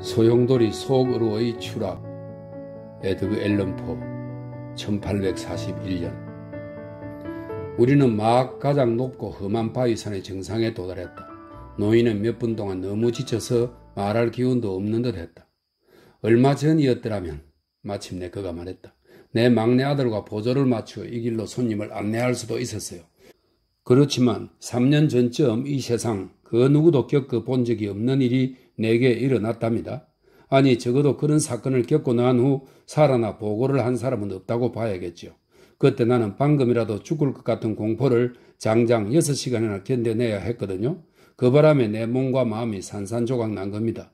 소용돌이 속으로의 추락. 에드거 앨런 포 1841년. 우리는 막 가장 높고 험한 바위산의 정상에 도달했다. 노인은 몇 분 동안 너무 지쳐서 말할 기운도 없는 듯 했다. 얼마 전이었더라면 마침내 그가 말했다. 내 막내 아들과 보조를 맞추어 이 길로 손님을 안내할 수도 있었어요. 그렇지만 3년 전쯤 이 세상 그 누구도 겪어본 적이 없는 일이 내게 일어났답니다. 아니, 적어도 그런 사건을 겪고 난 후 살아나 보고를 한 사람은 없다고 봐야겠죠. 그때 나는 방금이라도 죽을 것 같은 공포를 장장 6시간이나 견뎌내야 했거든요. 그 바람에 내 몸과 마음이 산산조각 난 겁니다.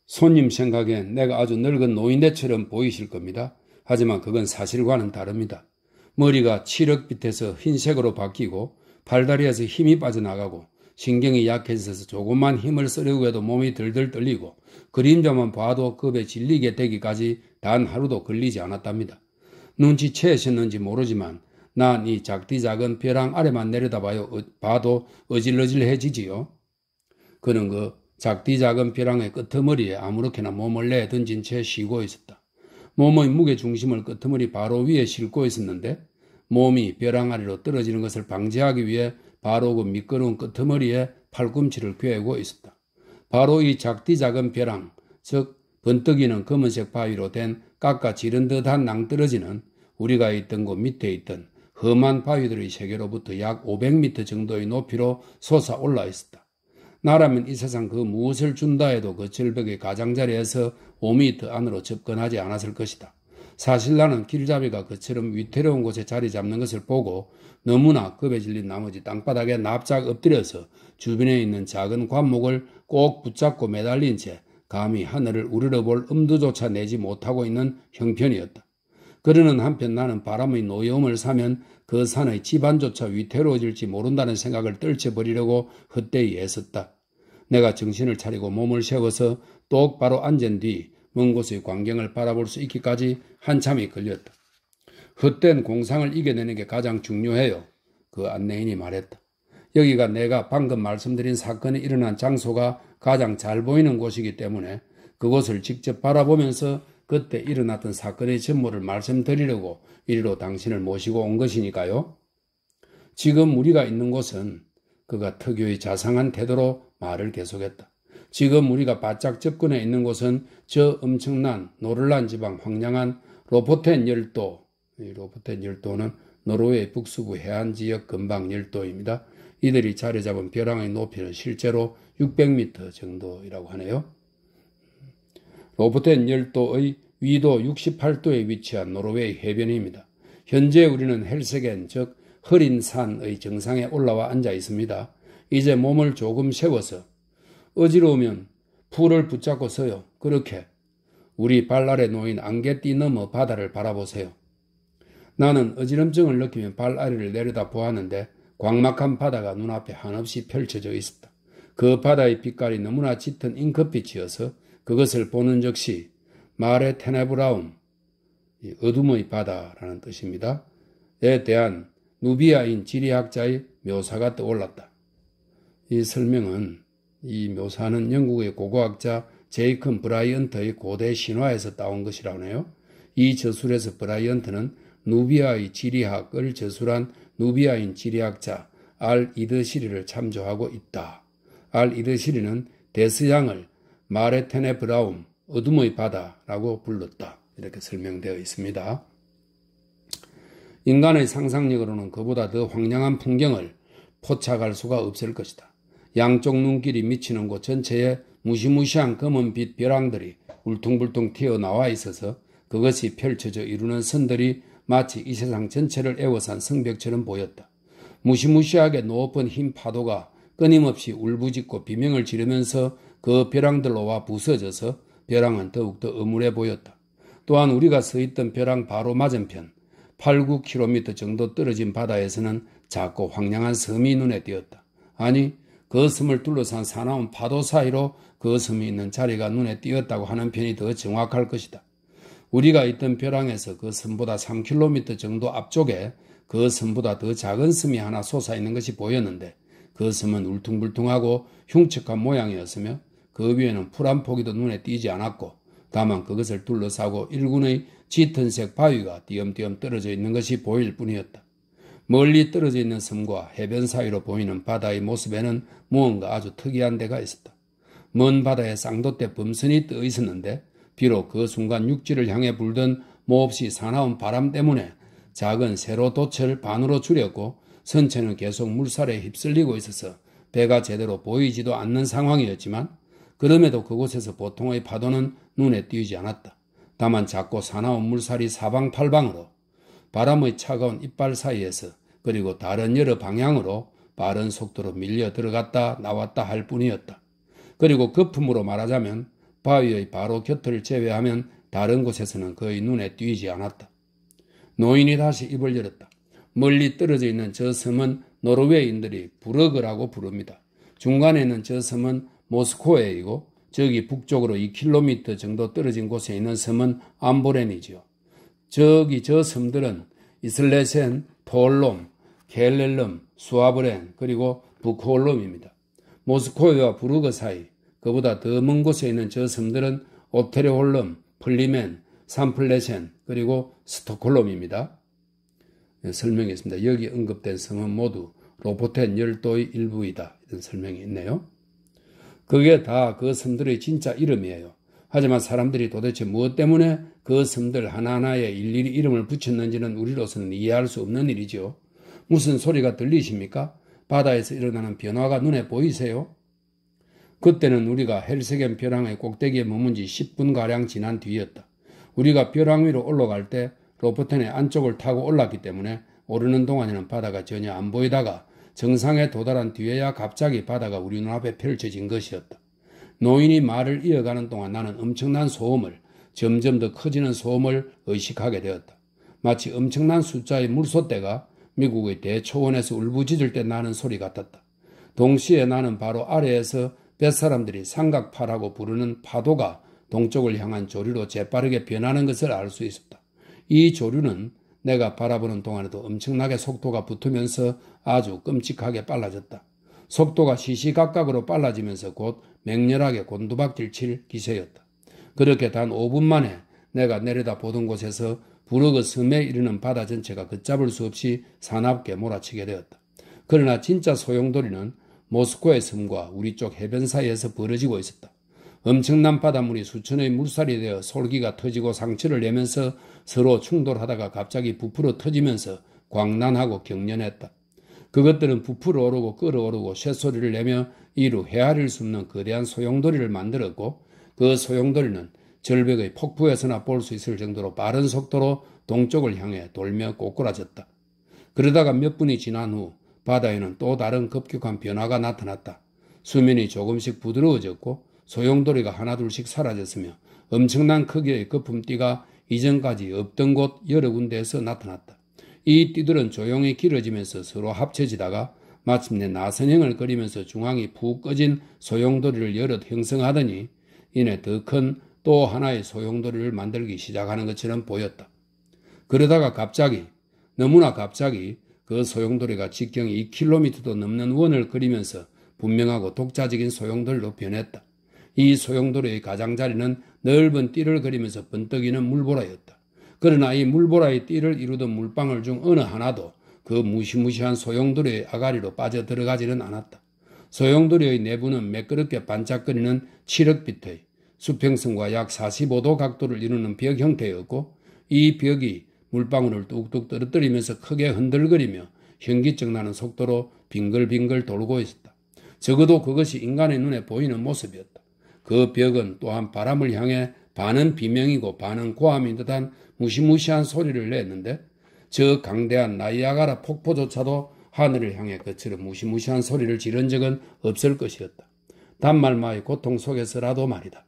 손님 생각엔 내가 아주 늙은 노인네처럼 보이실 겁니다. 하지만 그건 사실과는 다릅니다. 머리가 칠흑빛에서 흰색으로 바뀌고 팔다리에서 힘이 빠져나가고 신경이 약해져서 조금만 힘을 쓰려고 해도 몸이 들들 떨리고 그림자만 봐도 겁에 질리게 되기까지 단 하루도 걸리지 않았답니다. 눈치채셨는지 모르지만 난 이 작디 작은 벼랑 아래만 봐도 어질어질해지지요. 그는 그 작디 작은 벼랑의 끄트머리에 아무렇게나 몸을 내던진 채 쉬고 있었다. 몸의 무게중심을 끄트머리 바로 위에 싣고 있었는데 몸이 벼랑 아래로 떨어지는 것을 방지하기 위해 바로 그 미끄러운 끄트머리에 팔꿈치를 괴고 있었다. 바로 이 작디 작은 벼랑, 즉 번뜩이는 검은색 바위로 된 깎아 지른 듯한 낭떠러지는 우리가 있던 곳 밑에 있던 험한 바위들의 세계로부터 약 500m 정도의 높이로 솟아올라 있었다. 나라면 이 세상 그 무엇을 준다 해도 그 절벽의 가장자리에서 5m 안으로 접근하지 않았을 것이다. 사실 나는 길잡이가 그처럼 위태로운 곳에 자리 잡는 것을 보고 너무나 겁에 질린 나머지 땅바닥에 납작 엎드려서 주변에 있는 작은 관목을 꼭 붙잡고 매달린 채 감히 하늘을 우러러볼 엄두조차 내지 못하고 있는 형편이었다. 그러는 한편 나는 바람의 노여움을 사면 그 산의 집안조차 위태로워질지 모른다는 생각을 떨쳐버리려고 헛되이 애썼다. 내가 정신을 차리고 몸을 세워서 똑바로 앉은 뒤 먼 곳의 광경을 바라볼 수 있기까지 한참이 걸렸다. 헛된 공상을 이겨내는 게 가장 중요해요. 그 안내인이 말했다. 여기가 내가 방금 말씀드린 사건이 일어난 장소가 가장 잘 보이는 곳이기 때문에 그곳을 직접 바라보면서 그때 일어났던 사건의 전모를 말씀드리려고 이리로 당신을 모시고 온 것이니까요. 지금 우리가 있는 곳은, 그가 특유의 자상한 태도로 말을 계속했다. 지금 우리가 바짝 접근해 있는 곳은 저 엄청난 노를란 지방 황량한 로포텐 열도, 이 로포텐 열도는 노르웨이 북서부 해안지역 근방 열도입니다. 이들이 자리 잡은 벼랑의 높이는 실제로 600m 정도이라고 하네요. 로포텐 열도의 위도 68도에 위치한 노르웨이 해변입니다. 현재 우리는 헬세겐, 즉 흐린 산의 정상에 올라와 앉아 있습니다. 이제 몸을 조금 세워서 어지러우면 풀을 붙잡고 서요. 그렇게 우리 발 아래 놓인 안개띠 너머 바다를 바라보세요. 나는 어지럼증을 느끼며 발 아래를 내려다 보았는데 광막한 바다가 눈앞에 한없이 펼쳐져 있었다. 그 바다의 빛깔이 너무나 짙은 잉크빛이어서 그것을 보는 즉시 마레 테네브라움, 어둠의 바다라는 뜻입니다. 에 대한 누비아인 지리학자의 묘사가 떠올랐다. 이 묘사는 영국의 고고학자 제이컨 브라이언트의 고대 신화에서 따온 것이라고 하네요. 이 저술에서 브라이언트는 누비아의 지리학을 저술한 누비아인 지리학자 알 이드시리를 참조하고 있다. 알 이드시리는 데스양을 마레 테네브라움, 어둠의 바다라고 불렀다. 이렇게 설명되어 있습니다. 인간의 상상력으로는 그보다 더 황량한 풍경을 포착할 수가 없을 것이다. 양쪽 눈길이 미치는 곳 전체에 무시무시한 검은빛 벼랑들이 울퉁불퉁 튀어나와 있어서 그것이 펼쳐져 이루는 선들이 마치 이 세상 전체를 에워싼 성벽처럼 보였다. 무시무시하게 높은 흰 파도가 끊임없이 울부짖고 비명을 지르면서 그 벼랑들로와 부서져서 벼랑은 더욱더 음울해 보였다. 또한 우리가 서 있던 벼랑 바로 맞은편 8, 9km 정도 떨어진 바다에서는 작고 황량한 섬이 눈에 띄었다. 아니, 그 섬을 둘러싼 사나운 파도 사이로 그 섬이 있는 자리가 눈에 띄었다고 하는 편이 더 정확할 것이다. 우리가 있던 벼랑에서 그 섬보다 3km 정도 앞쪽에 그 섬보다 더 작은 섬이 하나 솟아있는 것이 보였는데 그 섬은 울퉁불퉁하고 흉측한 모양이었으며 그 위에는 풀 한 포기도 눈에 띄지 않았고 다만 그것을 둘러싸고 일군의 짙은색 바위가 띄엄띄엄 떨어져 있는 것이 보일 뿐이었다. 멀리 떨어져 있는 섬과 해변 사이로 보이는 바다의 모습에는 무언가 아주 특이한 데가 있었다. 먼 바다에 쌍돛대 범선이 떠 있었는데 비록 그 순간 육지를 향해 불던 몹시 사나운 바람 때문에 작은 세로 돛을 반으로 줄였고 선체는 계속 물살에 휩쓸리고 있어서 배가 제대로 보이지도 않는 상황이었지만 그럼에도 그곳에서 보통의 파도는 눈에 띄지 않았다. 다만 작고 사나운 물살이 사방팔방으로 바람의 차가운 이빨 사이에서 그리고 다른 여러 방향으로 빠른 속도로 밀려 들어갔다 나왔다 할 뿐이었다. 그리고 거품으로 말하자면 바위의 바로 곁을 제외하면 다른 곳에서는 거의 눈에 띄지 않았다. 노인이 다시 입을 열었다. 멀리 떨어져 있는 저 섬은 노르웨이인들이 부러그라고 부릅니다. 중간에 있는 저 섬은 모스코에이고 저기 북쪽으로 2km 정도 떨어진 곳에 있는 섬은 암보렌이지요. 저기 저 섬들은 이슬레센, 토올롬, 켈렐름, 수아브렌 그리고 부코올롬입니다. 모스코이와 부르그 사이 그보다 더 먼 곳에 있는 저 섬들은 오테르홀름, 플리멘, 산플레센 그리고 스톡홀름입니다. 설명했습니다. 여기 언급된 섬은 모두 로포텐 열도의 일부이다. 이런 설명이 있네요. 그게 다 그 섬들의 진짜 이름이에요. 하지만 사람들이 도대체 무엇 때문에 그 섬들 하나하나에 일일이 이름을 붙였는지는 우리로서는 이해할 수 없는 일이죠. 무슨 소리가 들리십니까? 바다에서 일어나는 변화가 눈에 보이세요? 그때는 우리가 헬세겐 벼랑의 꼭대기에 머문 지 10분가량 지난 뒤였다. 우리가 벼랑 위로 올라갈 때 로포텐의 안쪽을 타고 올랐기 때문에 오르는 동안에는 바다가 전혀 안 보이다가 정상에 도달한 뒤에야 갑자기 바다가 우리 눈앞에 펼쳐진 것이었다. 노인이 말을 이어가는 동안 나는 엄청난 소음을, 점점 더 커지는 소음을 의식하게 되었다. 마치 엄청난 숫자의 물소떼가 미국의 대초원에서 울부짖을 때 나는 소리 같았다. 동시에 나는 바로 아래에서 뱃사람들이 삼각파라고 부르는 파도가 동쪽을 향한 조류로 재빠르게 변하는 것을 알 수 있었다. 이 조류는 내가 바라보는 동안에도 엄청나게 속도가 붙으면서 아주 끔찍하게 빨라졌다. 속도가 시시각각으로 빨라지면서 곧 맹렬하게 곤두박질 칠 기세였다. 그렇게 단 5분 만에 내가 내려다 보던 곳에서 부르그 섬에 이르는 바다 전체가 걷잡을 수 없이 사납게 몰아치게 되었다. 그러나 진짜 소용돌이는 모스코의 섬과 우리 쪽 해변 사이에서 벌어지고 있었다. 엄청난 바닷물이 수천의 물살이 되어 솔기가 터지고 상처를 내면서 서로 충돌하다가 갑자기 부풀어 터지면서 광란하고 경련했다. 그것들은 부풀어 오르고 끓어오르고 쇳소리를 내며 이루 헤아릴 수 없는 거대한 소용돌이를 만들었고 그 소용돌이는 절벽의 폭포에서나 볼 수 있을 정도로 빠른 속도로 동쪽을 향해 돌며 꼬꾸라졌다. 그러다가 몇 분이 지난 후 바다에는 또 다른 급격한 변화가 나타났다. 수면이 조금씩 부드러워졌고 소용돌이가 하나둘씩 사라졌으며 엄청난 크기의 거품띠가 이전까지 없던 곳 여러 군데에서 나타났다. 이 띠들은 조용히 길어지면서 서로 합쳐지다가 마침내 나선형을 그리면서 중앙이 푹 꺼진 소용돌이를 여럿 형성하더니 이내 더 큰 또 하나의 소용돌이를 만들기 시작하는 것처럼 보였다. 그러다가 갑자기, 너무나 갑자기 그 소용돌이가 직경이 2km도 넘는 원을 그리면서 분명하고 독자적인 소용돌이로 변했다. 이 소용돌이의 가장자리는 넓은 띠를 그리면서 번뜩이는 물보라였다. 그러나 이 물보라의 띠를 이루던 물방울 중 어느 하나도 그 무시무시한 소용돌이의 아가리로 빠져들어가지는 않았다. 소용돌이의 내부는 매끄럽게 반짝거리는 칠흑빛의 수평선과 약 45도 각도를 이루는 벽 형태였고 이 벽이 물방울을 뚝뚝 떨어뜨리면서 크게 흔들거리며 현기증 나는 속도로 빙글빙글 돌고 있었다. 적어도 그것이 인간의 눈에 보이는 모습이었다. 그 벽은 또한 바람을 향해 반은 비명이고 반은 고함인 듯한 무시무시한 소리를 냈는데 저 강대한 나이아가라 폭포조차도 하늘을 향해 그처럼 무시무시한 소리를 지른 적은 없을 것이었다. 단말마의 고통 속에서라도 말이다.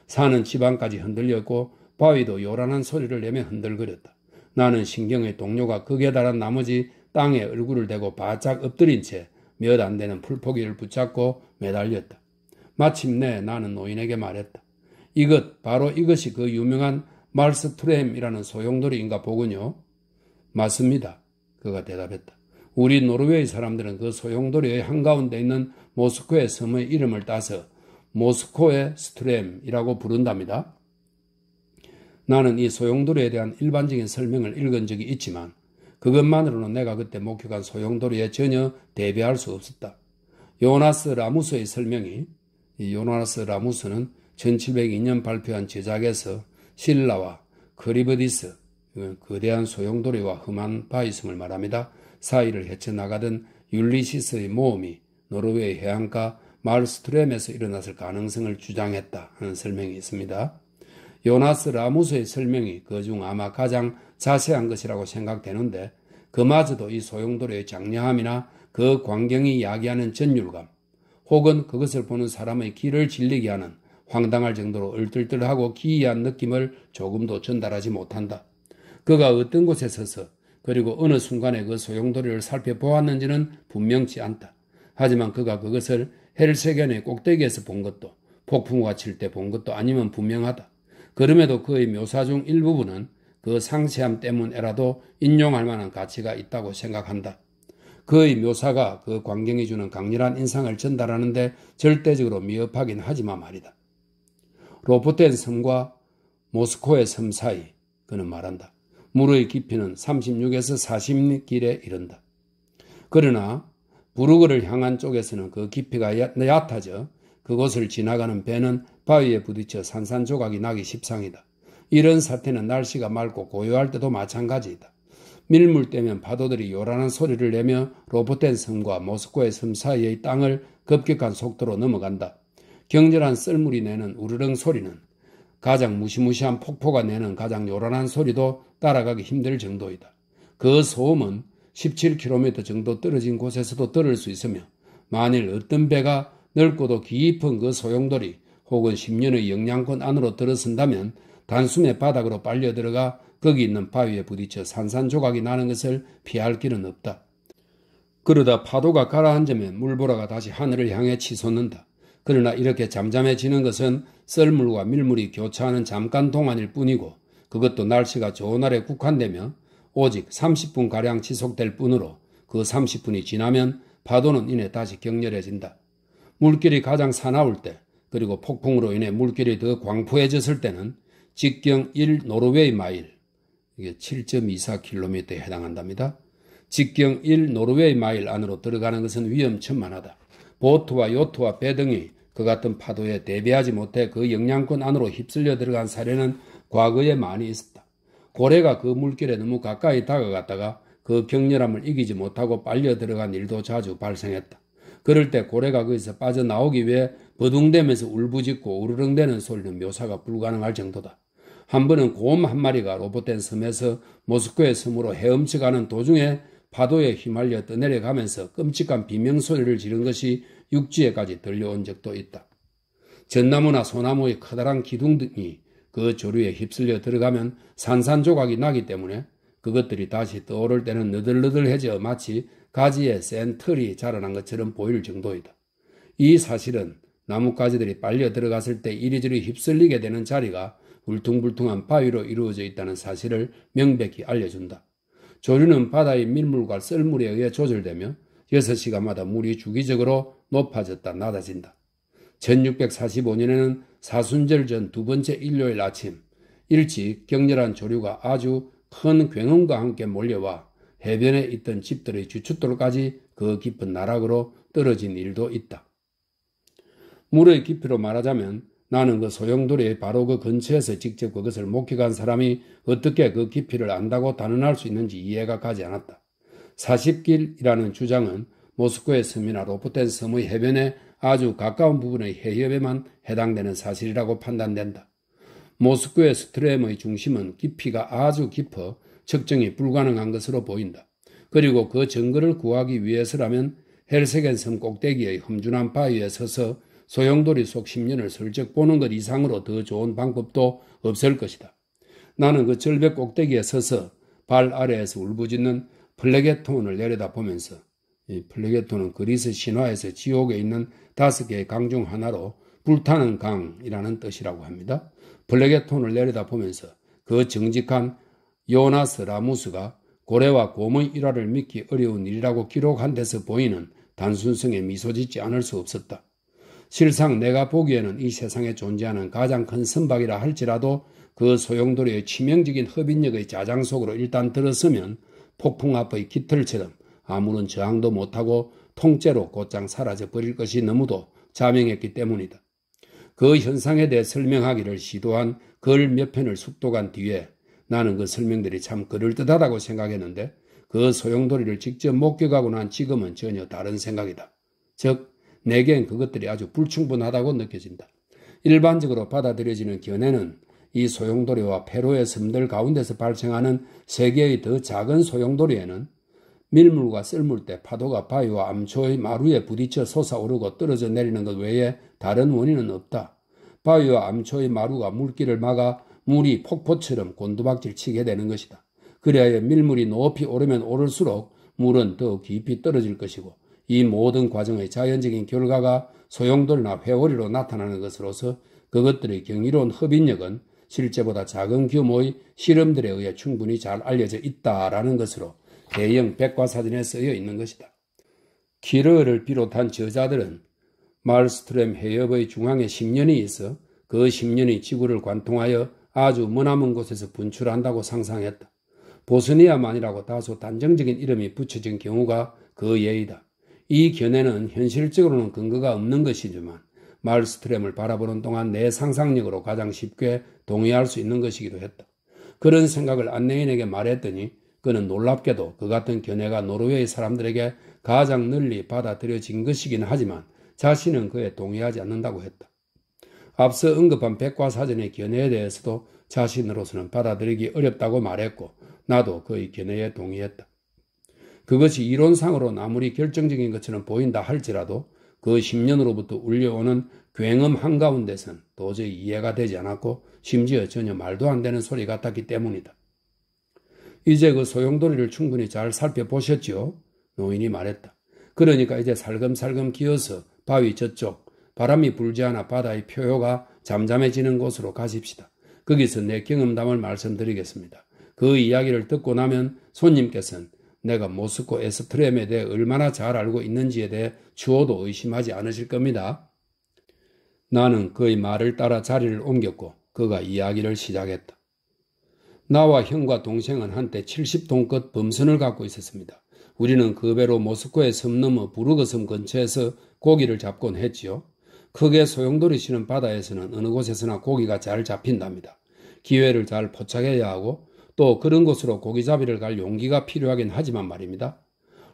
산은 지방까지 흔들렸고 바위도 요란한 소리를 내며 흔들거렸다. 나는 신경의 동료가 극에 달한 나머지 땅에 얼굴을 대고 바짝 엎드린 채 몇 안 되는 풀포기를 붙잡고 매달렸다. 마침내 나는 노인에게 말했다. 바로 이것이 그 유명한 말스트렘이라는 소용돌이인가 보군요. 맞습니다. 그가 대답했다. 우리 노르웨이 사람들은 그 소용돌이의 한가운데 있는 모스크의 섬의 이름을 따서 모스코의 스트렘이라고 부른답니다. 나는 이 소용돌이에 대한 일반적인 설명을 읽은 적이 있지만 그것만으로는 내가 그때 목격한 소용돌이에 전혀 대비할 수 없었다. 요나스 라무스의 설명이, 이 요나스 라무스는 1702년 발표한 제작에서 신라와 크리브디스, 거대한 소용돌이와 험한 바위섬을 말합니다. 사이를 헤쳐나가던 율리시스의 모험이 노르웨이 해안가 말스트렘에서 일어났을 가능성을 주장했다 하는 설명이 있습니다. 요나스 라무스의 설명이 그중 아마 가장 자세한 것이라고 생각되는데 그마저도 이 소용돌이의 장려함이나 그 광경이 야기하는 전율감 혹은 그것을 보는 사람의 귀를 질리게 하는 황당할 정도로 얼떨떨하고 기이한 느낌을 조금도 전달하지 못한다. 그가 어떤 곳에 서서 그리고 어느 순간에 그 소용돌이를 살펴보았는지는 분명치 않다. 하지만 그가 그것을 헬세견의 꼭대기에서 본 것도 폭풍우가 칠 때 본 것도 아니면 분명하다. 그럼에도 그의 묘사 중 일부분은 그 상세함 때문에라도 인용할 만한 가치가 있다고 생각한다. 그의 묘사가 그 광경이 주는 강렬한 인상을 전달하는데 절대적으로 미흡하긴 하지만 말이다. 로포텐 섬과 모스코의 섬 사이 그는 말한다. 물의 깊이는 36에서 40길에 이른다. 그러나 부르그를 향한 쪽에서는 그 깊이가 얕아져 그곳을 지나가는 배는 바위에 부딪혀 산산조각이 나기 십상이다. 이런 사태는 날씨가 맑고 고요할 때도 마찬가지이다. 밀물 때면 파도들이 요란한 소리를 내며 로포텐 섬과 모스코의 섬 사이의 땅을 급격한 속도로 넘어간다. 격렬한 썰물이 내는 우르릉 소리는 가장 무시무시한 폭포가 내는 가장 요란한 소리도 따라가기 힘들 정도이다. 그 소음은 17km 정도 떨어진 곳에서도 들을 수 있으며 만일 어떤 배가 넓고도 깊은 그 소용돌이 혹은 10년의 영양권 안으로 들어선다면 단숨에 바닥으로 빨려 들어가 거기 있는 바위에 부딪혀 산산조각이 나는 것을 피할 길은 없다. 그러다 파도가 가라앉으면 물보라가 다시 하늘을 향해 치솟는다. 그러나 이렇게 잠잠해지는 것은 썰물과 밀물이 교차하는 잠깐 동안일 뿐이고 그것도 날씨가 좋은 날에 국한되며 오직 30분가량 지속될 뿐으로 그 30분이 지나면 파도는 이내 다시 격렬해진다. 물길이 가장 사나울 때 그리고 폭풍으로 인해 물길이 더 광포해졌을 때는 직경 1 노르웨이 마일, 이게 7.24km에 해당한답니다. 직경 1 노르웨이 마일 안으로 들어가는 것은 위험천만하다. 보트와 요트와 배 등이 그 같은 파도에 대비하지 못해 그 영향권 안으로 휩쓸려 들어간 사례는 과거에 많이 있었다. 고래가 그 물길에 너무 가까이 다가갔다가 그 격렬함을 이기지 못하고 빨려 들어간 일도 자주 발생했다. 그럴 때 고래가 거기서 빠져나오기 위해 버둥대면서 울부짖고 우르릉대는 소리는 묘사가 불가능할 정도다. 한 번은 곰 한 마리가 로포텐 섬에서 모스크의 섬으로 헤엄쳐가는 도중에 파도에 휘말려 떠내려가면서 끔찍한 비명소리를 지른 것이 육지에까지 들려온 적도 있다. 전나무나 소나무의 커다란 기둥 등이 그 조류에 휩쓸려 들어가면 산산조각이 나기 때문에 그것들이 다시 떠오를 때는 너덜너덜해져 마치 가지에 센 털이 자라난 것처럼 보일 정도이다. 이 사실은 나뭇가지들이 빨려 들어갔을 때 이리저리 휩쓸리게 되는 자리가 울퉁불퉁한 바위로 이루어져 있다는 사실을 명백히 알려준다. 조류는 바다의 밀물과 썰물에 의해 조절되며 6시간마다 물이 주기적으로 높아졌다 낮아진다. 1645년에는 사순절 전 두 번째 일요일 아침 일찍 격렬한 조류가 아주 큰 굉음과 함께 몰려와 해변에 있던 집들의 주춧돌까지 그 깊은 나락으로 떨어진 일도 있다. 물의 깊이로 말하자면 나는 그 소용돌이의 바로 그 근처에서 직접 그것을 목격한 사람이 어떻게 그 깊이를 안다고 단언할 수 있는지 이해가 가지 않았다. 40길이라는 주장은 모스크의 섬이나 로포텐 섬의 해변에 아주 가까운 부분의 해협에만 해당되는 사실이라고 판단된다. 모스크의 스트렘의 중심은 깊이가 아주 깊어 측정이 불가능한 것으로 보인다. 그리고 그 증거를 구하기 위해서라면 헬세겐 섬 꼭대기의 험준한 바위에 서서 소용돌이 속 10년을 슬쩍 보는 것 이상으로 더 좋은 방법도 없을 것이다. 나는 그 절벽 꼭대기에 서서 발 아래에서 울부짖는 플레게톤을 내려다보면서, 이 플레게톤은 그리스 신화에서 지옥에 있는 5개의 강 중 하나로 불타는 강이라는 뜻이라고 합니다. 플레게톤을 내려다보면서 그 정직한 요나스 라무스가 고래와 곰의 일화를 믿기 어려운 일이라고 기록한 데서 보이는 단순성에 미소 짓지 않을 수 없었다. 실상 내가 보기에는 이 세상에 존재하는 가장 큰 선박이라 할지라도 그 소용돌이의 치명적인 흡인력의 자장 속으로 일단 들어서면 폭풍 앞의 깃털처럼 아무런 저항도 못하고 통째로 곧장 사라져 버릴 것이 너무도 자명했기 때문이다. 그 현상에 대해 설명하기를 시도한 글 몇 편을 숙독한 뒤에 나는 그 설명들이 참 그럴듯하다고 생각했는데 그 소용돌이를 직접 목격하고 난 지금은 전혀 다른 생각이다. 즉 내겐 그것들이 아주 불충분하다고 느껴진다. 일반적으로 받아들여지는 견해는 이 소용돌이와 페루의 섬들 가운데서 발생하는 세 개의 더 작은 소용돌이에는 밀물과 썰물 때 파도가 바위와 암초의 마루에 부딪혀 솟아오르고 떨어져 내리는 것 외에 다른 원인은 없다. 바위와 암초의 마루가 물길을 막아 물이 폭포처럼 곤두박질 치게 되는 것이다. 그래야 밀물이 높이 오르면 오를수록 물은 더욱 깊이 떨어질 것이고 이 모든 과정의 자연적인 결과가 소용돌이나 회오리로 나타나는 것으로서 그것들의 경이로운 흡인력은 실제보다 작은 규모의 실험들에 의해 충분히 잘 알려져 있다라는 것으로 대형 백과사전에 쓰여 있는 것이다. 키르를 비롯한 저자들은 말스트렘 해협의 중앙에 10년이 있어 그 10년이 지구를 관통하여 아주 머나먼 곳에서 분출한다고 상상했다. 보스니아만이라고 다소 단정적인 이름이 붙여진 경우가 그 예이다. 이 견해는 현실적으로는 근거가 없는 것이지만 말스트렘을 바라보는 동안 내 상상력으로 가장 쉽게 동의할 수 있는 것이기도 했다. 그런 생각을 안내인에게 말했더니 그는 놀랍게도 그 같은 견해가 노르웨이 사람들에게 가장 널리 받아들여진 것이긴 하지만 자신은 그에 동의하지 않는다고 했다. 앞서 언급한 백과사전의 견해에 대해서도 자신으로서는 받아들이기 어렵다고 말했고 나도 그의 견해에 동의했다. 그것이 이론상으로는 아무리 결정적인 것처럼 보인다 할지라도 그 10년으로부터 울려오는 굉음 한가운데선 도저히 이해가 되지 않았고 심지어 전혀 말도 안 되는 소리 같았기 때문이다. 이제 그 소용돌이를 충분히 잘 살펴보셨지요? 노인이 말했다. 그러니까 이제 살금살금 기어서 바위 저쪽 바람이 불지 않아 바다의 표효가 잠잠해지는 곳으로 가십시다. 거기서 내 경험담을 말씀드리겠습니다. 그 이야기를 듣고 나면 손님께서는 내가 모스코 에스트렘에 대해 얼마나 잘 알고 있는지에 대해 추호도 의심하지 않으실 겁니다. 나는 그의 말을 따라 자리를 옮겼고 그가 이야기를 시작했다. 나와 형과 동생은 한때 70톤급 범선을 갖고 있었습니다. 우리는 그 배로 모스코의 섬 너머 부르거섬 근처에서 고기를 잡곤 했지요. 크게 소용돌이 치는 바다에서는 어느 곳에서나 고기가 잘 잡힌답니다. 기회를 잘 포착해야 하고 또 그런 곳으로 고기잡이를 갈 용기가 필요하긴 하지만 말입니다.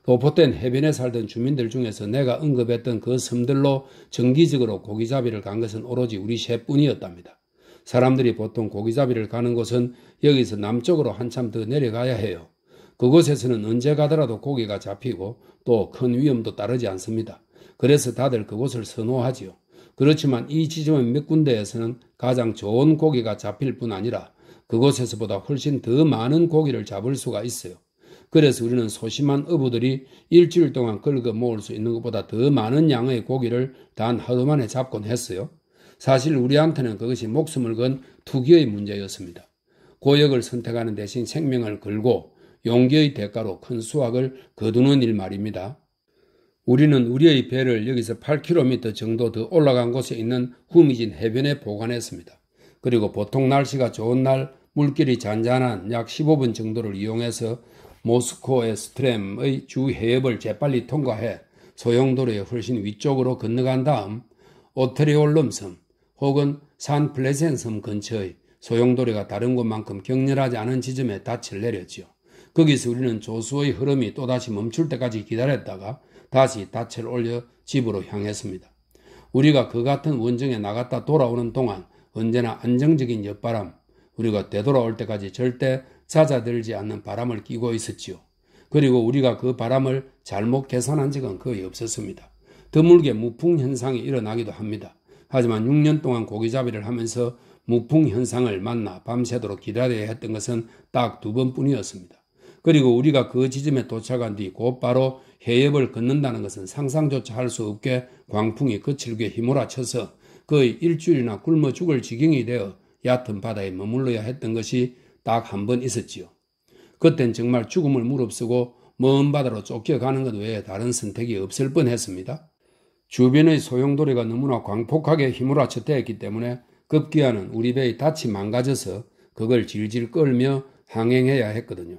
로포텐 해변에 살던 주민들 중에서 내가 언급했던 그 섬들로 정기적으로 고기잡이를 간 것은 오로지 우리 셋뿐이었답니다. 사람들이 보통 고기잡이를 가는 곳은 여기서 남쪽으로 한참 더 내려가야 해요. 그곳에서는 언제 가더라도 고기가 잡히고 또 큰 위험도 따르지 않습니다. 그래서 다들 그곳을 선호하지요. 그렇지만 이 지점의 몇 군데에서는 가장 좋은 고기가 잡힐 뿐 아니라 그곳에서보다 훨씬 더 많은 고기를 잡을 수가 있어요. 그래서 우리는 소심한 어부들이 일주일 동안 긁어 모을 수 있는 것보다 더 많은 양의 고기를 단 하루 만에 잡곤 했어요. 사실 우리한테는 그것이 목숨을 건 투기의 문제였습니다. 고역을 선택하는 대신 생명을 걸고 용기의 대가로 큰 수확을 거두는 일 말입니다. 우리는 우리의 배를 여기서 8km 정도 더 올라간 곳에 있는 후미진 해변에 보관했습니다. 그리고 보통 날씨가 좋은 날 물길이 잔잔한 약 15분 정도를 이용해서 모스코 에스트렘의 주 해협을 재빨리 통과해 소용도로의 훨씬 위쪽으로 건너간 다음 오트리올름 섬 혹은 산 플레센 섬 근처의 소용도로가 다른 곳만큼 격렬하지 않은 지점에 닻을 내렸지요. 거기서 우리는 조수의 흐름이 또다시 멈출 때까지 기다렸다가 다시 닻을 올려 집으로 향했습니다. 우리가 그 같은 원정에 나갔다 돌아오는 동안 언제나 안정적인 옆바람, 우리가 되돌아올 때까지 절대 잦아들지 않는 바람을 끼고 있었지요. 그리고 우리가 그 바람을 잘못 계산한 적은 거의 없었습니다. 드물게 무풍 현상이 일어나기도 합니다. 하지만 6년 동안 고기잡이를 하면서 무풍 현상을 만나 밤새도록 기다려야 했던 것은 딱 2번뿐이었습니다. 그리고 우리가 그 지점에 도착한 뒤 곧바로 해협을 걷는다는 것은 상상조차 할 수 없게 광풍이 거칠게 휘몰아쳐서 거의 일주일이나 굶어 죽을 지경이 되어 얕은 바다에 머물러야 했던 것이 딱 한 번 있었지요. 그땐 정말 죽음을 무릅쓰고 먼 바다로 쫓겨가는 것 외에 다른 선택이 없을 뻔했습니다. 주변의 소용돌이가 너무나 광폭하게 휘몰아쳐 대했기 때문에 급기야는 우리 배의 닻이 망가져서 그걸 질질 끌며 항행해야 했거든요.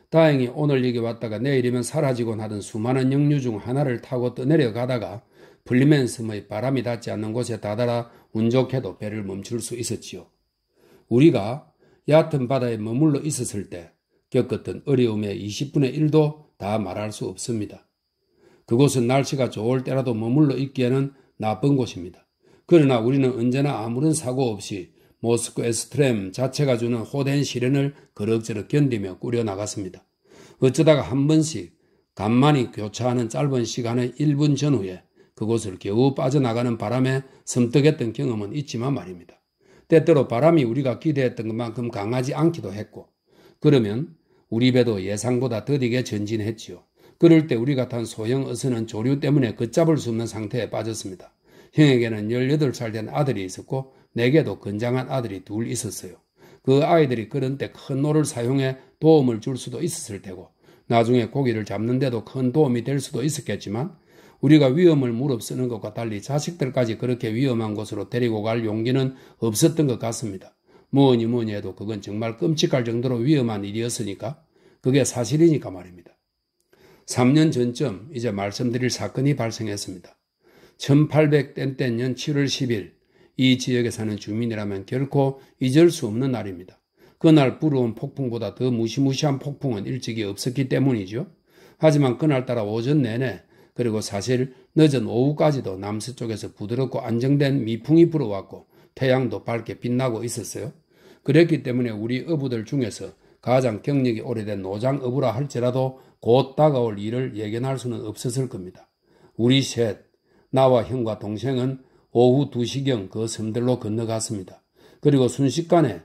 다행히 오늘 여기 왔다가 내일이면 사라지곤 하던 수많은 역류 중 하나를 타고 떠내려가다가 플리맨섬의 바람이 닿지 않는 곳에 다다라 운 좋게도 배를 멈출 수 있었지요. 우리가 얕은 바다에 머물러 있었을 때 겪었던 어려움의 20분의 1도 다 말할 수 없습니다. 그곳은 날씨가 좋을 때라도 머물러 있기에는 나쁜 곳입니다. 그러나 우리는 언제나 아무런 사고 없이 모스크 에스트렘 자체가 주는 호된 시련을 그럭저럭 견디며 꾸려나갔습니다. 어쩌다가 한 번씩 간만이 교차하는 짧은 시간의 1분 전후에 그곳을 겨우 빠져나가는 바람에 섬뜩했던 경험은 있지만 말입니다. 때때로 바람이 우리가 기대했던 것만큼 강하지 않기도 했고, 그러면 우리 배도 예상보다 더디게 전진했지요. 그럴 때 우리가 탄 소형 어선은 조류 때문에 걷잡을 수 없는 상태에 빠졌습니다. 형에게는 18살 된 아들이 있었고 내게도 건장한 아들이 둘 있었어요. 그 아이들이 그런 때 큰 노를 사용해 도움을 줄 수도 있었을 테고 나중에 고기를 잡는 데도 큰 도움이 될 수도 있었겠지만 우리가 위험을 무릅쓰는 것과 달리 자식들까지 그렇게 위험한 곳으로 데리고 갈 용기는 없었던 것 같습니다. 뭐니 해도 그건 정말 끔찍할 정도로 위험한 일이었으니까 그게 사실이니까 말입니다. 3년 전쯤 이제 말씀드릴 사건이 발생했습니다. 1800년 7월 10일 이 지역에 사는 주민이라면 결코 잊을 수 없는 날입니다. 그날 불어온 폭풍보다 더 무시무시한 폭풍은 일찍이 없었기 때문이죠. 하지만 그날따라 오전 내내 그리고 사실 늦은 오후까지도 남서쪽에서 부드럽고 안정된 미풍이 불어왔고 태양도 밝게 빛나고 있었어요. 그랬기 때문에 우리 어부들 중에서 가장 경력이 오래된 노장 어부라 할지라도 곧 다가올 일을 예견할 수는 없었을 겁니다. 우리 셋, 나와 형과 동생은 오후 2시경 그 섬들로 건너갔습니다. 그리고 순식간에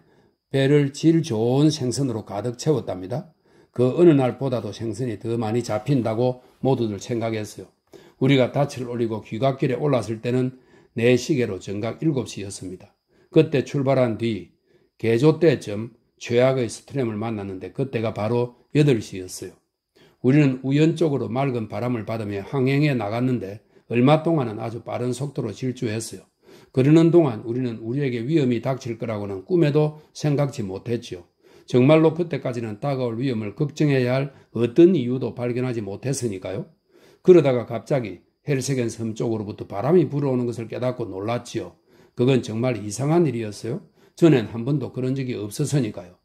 배를 질 좋은 생선으로 가득 채웠답니다. 그 어느 날보다도 생선이 더 많이 잡힌다고 모두들 생각했어요. 우리가 닻을 올리고 귀갓길에 올랐을 때는 내 시계로 정각 7시였습니다. 그때 출발한 뒤 개조 때쯤 최악의 스트렘을 만났는데 그때가 바로 8시였어요. 우리는 우연적으로 맑은 바람을 받으며 항행해 나갔는데 얼마 동안은 아주 빠른 속도로 질주했어요. 그러는 동안 우리는 우리에게 위험이 닥칠 거라고는 꿈에도 생각지 못했지요. 정말로 그때까지는 다가올 위험을 걱정해야 할 어떤 이유도 발견하지 못했으니까요. 그러다가 갑자기 헬세겐 섬 쪽으로부터 바람이 불어오는 것을 깨닫고 놀랐지요. 그건 정말 이상한 일이었어요. 전엔 한 번도 그런 적이 없었으니까요.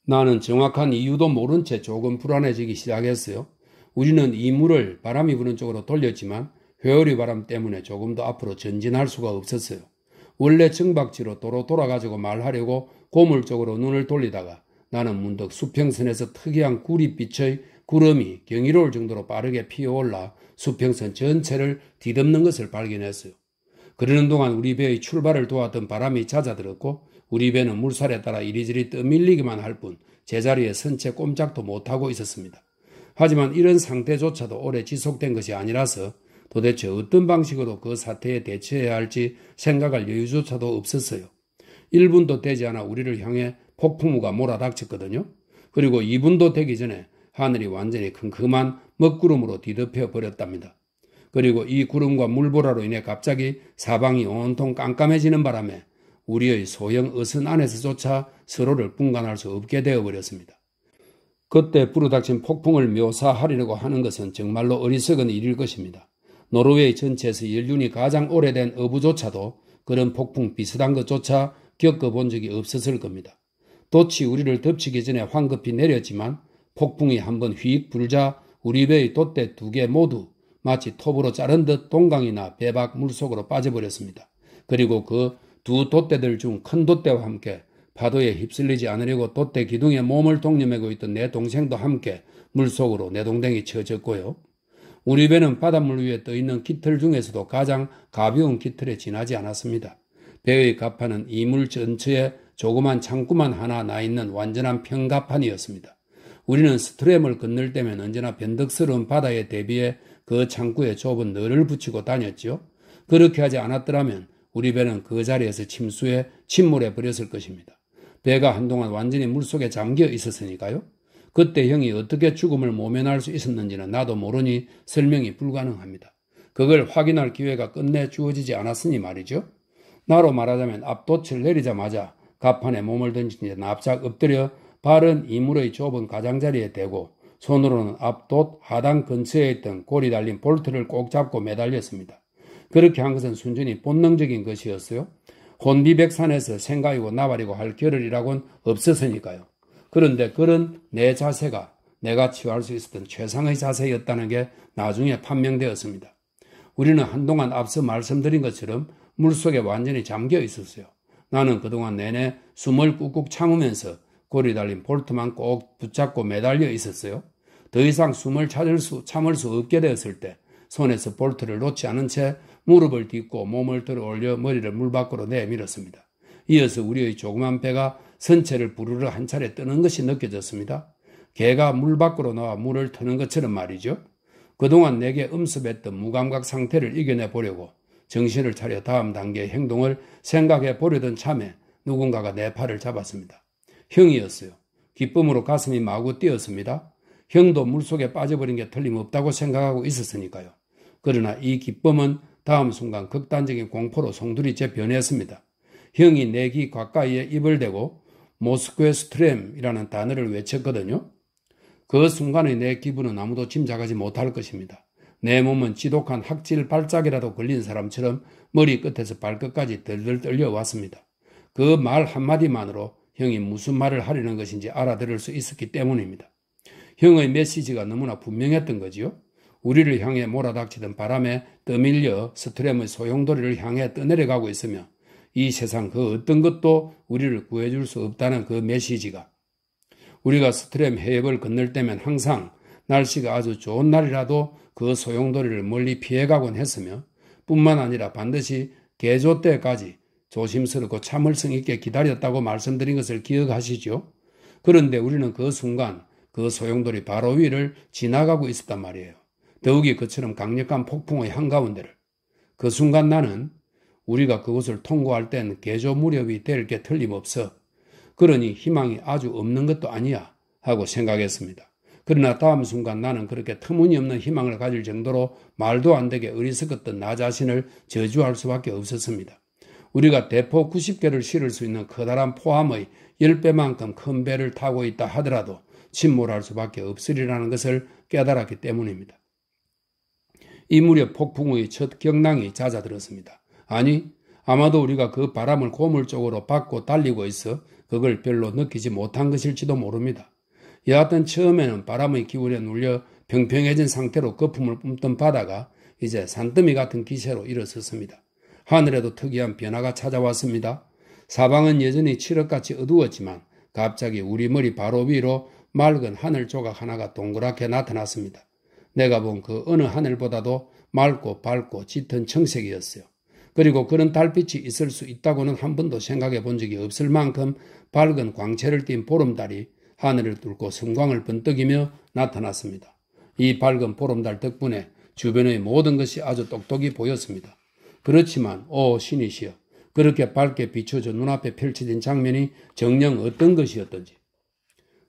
나는 정확한 이유도 모른 채 조금 불안해지기 시작했어요. 우리는 이물을 바람이 부는 쪽으로 돌렸지만 회오리 바람 때문에 조금 더 앞으로 전진할 수가 없었어요. 원래 정박지로 도로 돌아가지고 말하려고 고물 쪽으로 눈을 돌리다가 나는 문득 수평선에서 특이한 구릿빛의 구름이 경이로울 정도로 빠르게 피어올라 수평선 전체를 뒤덮는 것을 발견했어요. 그러는 동안 우리 배의 출발을 도왔던 바람이 잦아들었고 우리 배는 물살에 따라 이리저리 떠밀리기만 할 뿐 제자리에 선 채 꼼짝도 못하고 있었습니다. 하지만 이런 상태조차도 오래 지속된 것이 아니라서 도대체 어떤 방식으로 그 사태에 대처해야 할지 생각할 여유조차도 없었어요. 1분도 되지 않아 우리를 향해 폭풍우가 몰아닥쳤거든요. 그리고 2분도 되기 전에 하늘이 완전히 큼큼한 먹구름으로 뒤덮여 버렸답니다. 그리고 이 구름과 물보라로 인해 갑자기 사방이 온통 깜깜해지는 바람에 우리의 소형 어선 안에서조차 서로를 분간할 수 없게 되어버렸습니다. 그때 불어닥친 폭풍을 묘사하려고 하는 것은 정말로 어리석은 일일 것입니다. 노르웨이 전체에서 연륜이 가장 오래된 어부조차도 그런 폭풍 비슷한 것조차 겪어본 적이 없었을 겁니다. 돛이 우리를 덮치기 전에 황급히 내렸지만 폭풍이 한번 휙 불자 우리 배의 돛대 2개 모두 마치 톱으로 자른 듯 동강이나 배 밖 물속으로 빠져버렸습니다. 그리고 그 두 돛대들 중 큰 돛대와 함께 파도에 휩쓸리지 않으려고 돛대 기둥에 몸을 동여매고 있던 내 동생도 함께 물속으로 내동댕이 쳐졌고요. 우리 배는 바닷물 위에 떠있는 깃털 중에서도 가장 가벼운 깃털에 지나지 않았습니다. 배의 갑판은 이물 전체에 조그만 창구만 하나 나있는 완전한 평갑판이었습니다. 우리는 스트렘을 건널 때면 언제나 변덕스러운 바다에 대비해 그 창구에 좁은 너를 붙이고 다녔죠. 그렇게 하지 않았더라면 우리 배는 그 자리에서 침수해 침몰해 버렸을 것입니다. 배가 한동안 완전히 물속에 잠겨 있었으니까요. 그때 형이 어떻게 죽음을 모면할 수 있었는지는 나도 모르니 설명이 불가능합니다. 그걸 확인할 기회가 끝내 주어지지 않았으니 말이죠. 나로 말하자면 앞돛을 내리자마자 갑판에 몸을 던진 채 납작 엎드려 발은 이물의 좁은 가장자리에 대고 손으로는 앞돛 하단 근처에 있던 골이 달린 볼트를 꼭 잡고 매달렸습니다. 그렇게 한 것은 순전히 본능적인 것이었어요. 혼비백산에서 생각이고 나발이고 할 겨를이라고는 없었으니까요. 그런데 그런 내 자세가 내가 취할 수 있었던 최상의 자세였다는 게 나중에 판명되었습니다. 우리는 한동안 앞서 말씀드린 것처럼 물속에 완전히 잠겨 있었어요. 나는 그동안 내내 숨을 꾹꾹 참으면서 골이 달린 볼트만 꼭 붙잡고 매달려 있었어요. 더 이상 숨을 참을 수 없게 되었을 때 손에서 볼트를 놓지 않은 채 무릎을 딛고 몸을 들어 올려 머리를 물 밖으로 내밀었습니다. 이어서 우리의 조그만 배가 선체를 부르르 한 차례 뜨는 것이 느껴졌습니다. 개가 물 밖으로 나와 물을 트는 것처럼 말이죠. 그동안 내게 음습했던 무감각 상태를 이겨내 보려고 정신을 차려 다음 단계의 행동을 생각해 보려던 참에 누군가가 내 팔을 잡았습니다. 형이었어요. 기쁨으로 가슴이 마구 뛰었습니다. 형도 물속에 빠져버린 게 틀림없다고 생각하고 있었으니까요. 그러나 이 기쁨은 다음 순간 극단적인 공포로 송두리째 변했습니다. 형이 내 귀 가까이에 입을 대고 모스크웨 스트렘이라는 단어를 외쳤거든요. 그 순간의 내 기분은 아무도 짐작하지 못할 것입니다. 내 몸은 지독한 학질 발작이라도 걸린 사람처럼 머리끝에서 발끝까지 덜덜 떨려왔습니다. 그 말 한마디만으로 형이 무슨 말을 하려는 것인지 알아들을 수 있었기 때문입니다. 형의 메시지가 너무나 분명했던 거지요. 우리를 향해 몰아닥치던 바람에 떠밀려 스트렘의 소용돌이를 향해 떠내려가고 있으며 이 세상 그 어떤 것도 우리를 구해줄 수 없다는 그 메시지가 우리가 스트렘 해협을 건널 때면 항상 날씨가 아주 좋은 날이라도 그 소용돌이를 멀리 피해가곤 했으며 뿐만 아니라 반드시 개조 때까지 조심스럽고 참을성 있게 기다렸다고 말씀드린 것을 기억하시죠? 그런데 우리는 그 순간 그 소용돌이 바로 위를 지나가고 있었단 말이에요. 더욱이 그처럼 강력한 폭풍의 한가운데를. 그 순간 나는 우리가 그곳을 통과할 땐 개조 무렵이 될 게 틀림없어. 그러니 희망이 아주 없는 것도 아니야 하고 생각했습니다. 그러나 다음 순간 나는 그렇게 터무니없는 희망을 가질 정도로 말도 안 되게 어리석었던 나 자신을 저주할 수밖에 없었습니다. 우리가 대포 90개를 실을 수 있는 커다란 포함의 10배만큼 큰 배를 타고 있다 하더라도 침몰할 수밖에 없으리라는 것을 깨달았기 때문입니다. 이 무렵 폭풍의 첫 경랑이 잦아들었습니다. 아니, 아마도 우리가 그 바람을 고물 쪽으로 받고 달리고 있어 그걸 별로 느끼지 못한 것일지도 모릅니다. 여하튼 처음에는 바람의 기운에 눌려 평평해진 상태로 거품을 뿜던 바다가 이제 산더미 같은 기세로 일어섰습니다. 하늘에도 특이한 변화가 찾아왔습니다. 사방은 여전히 칠흑같이 어두웠지만 갑자기 우리 머리 바로 위로 맑은 하늘 조각 하나가 동그랗게 나타났습니다. 내가 본 그 어느 하늘보다도 맑고 밝고 짙은 청색이었어요. 그리고 그런 달빛이 있을 수 있다고는 한 번도 생각해 본 적이 없을 만큼 밝은 광채를 띤 보름달이 하늘을 뚫고 섬광을 번뜩이며 나타났습니다. 이 밝은 보름달 덕분에 주변의 모든 것이 아주 똑똑히 보였습니다. 그렇지만 신이시여, 그렇게 밝게 비춰져 눈앞에 펼쳐진 장면이 정녕 어떤 것이었던지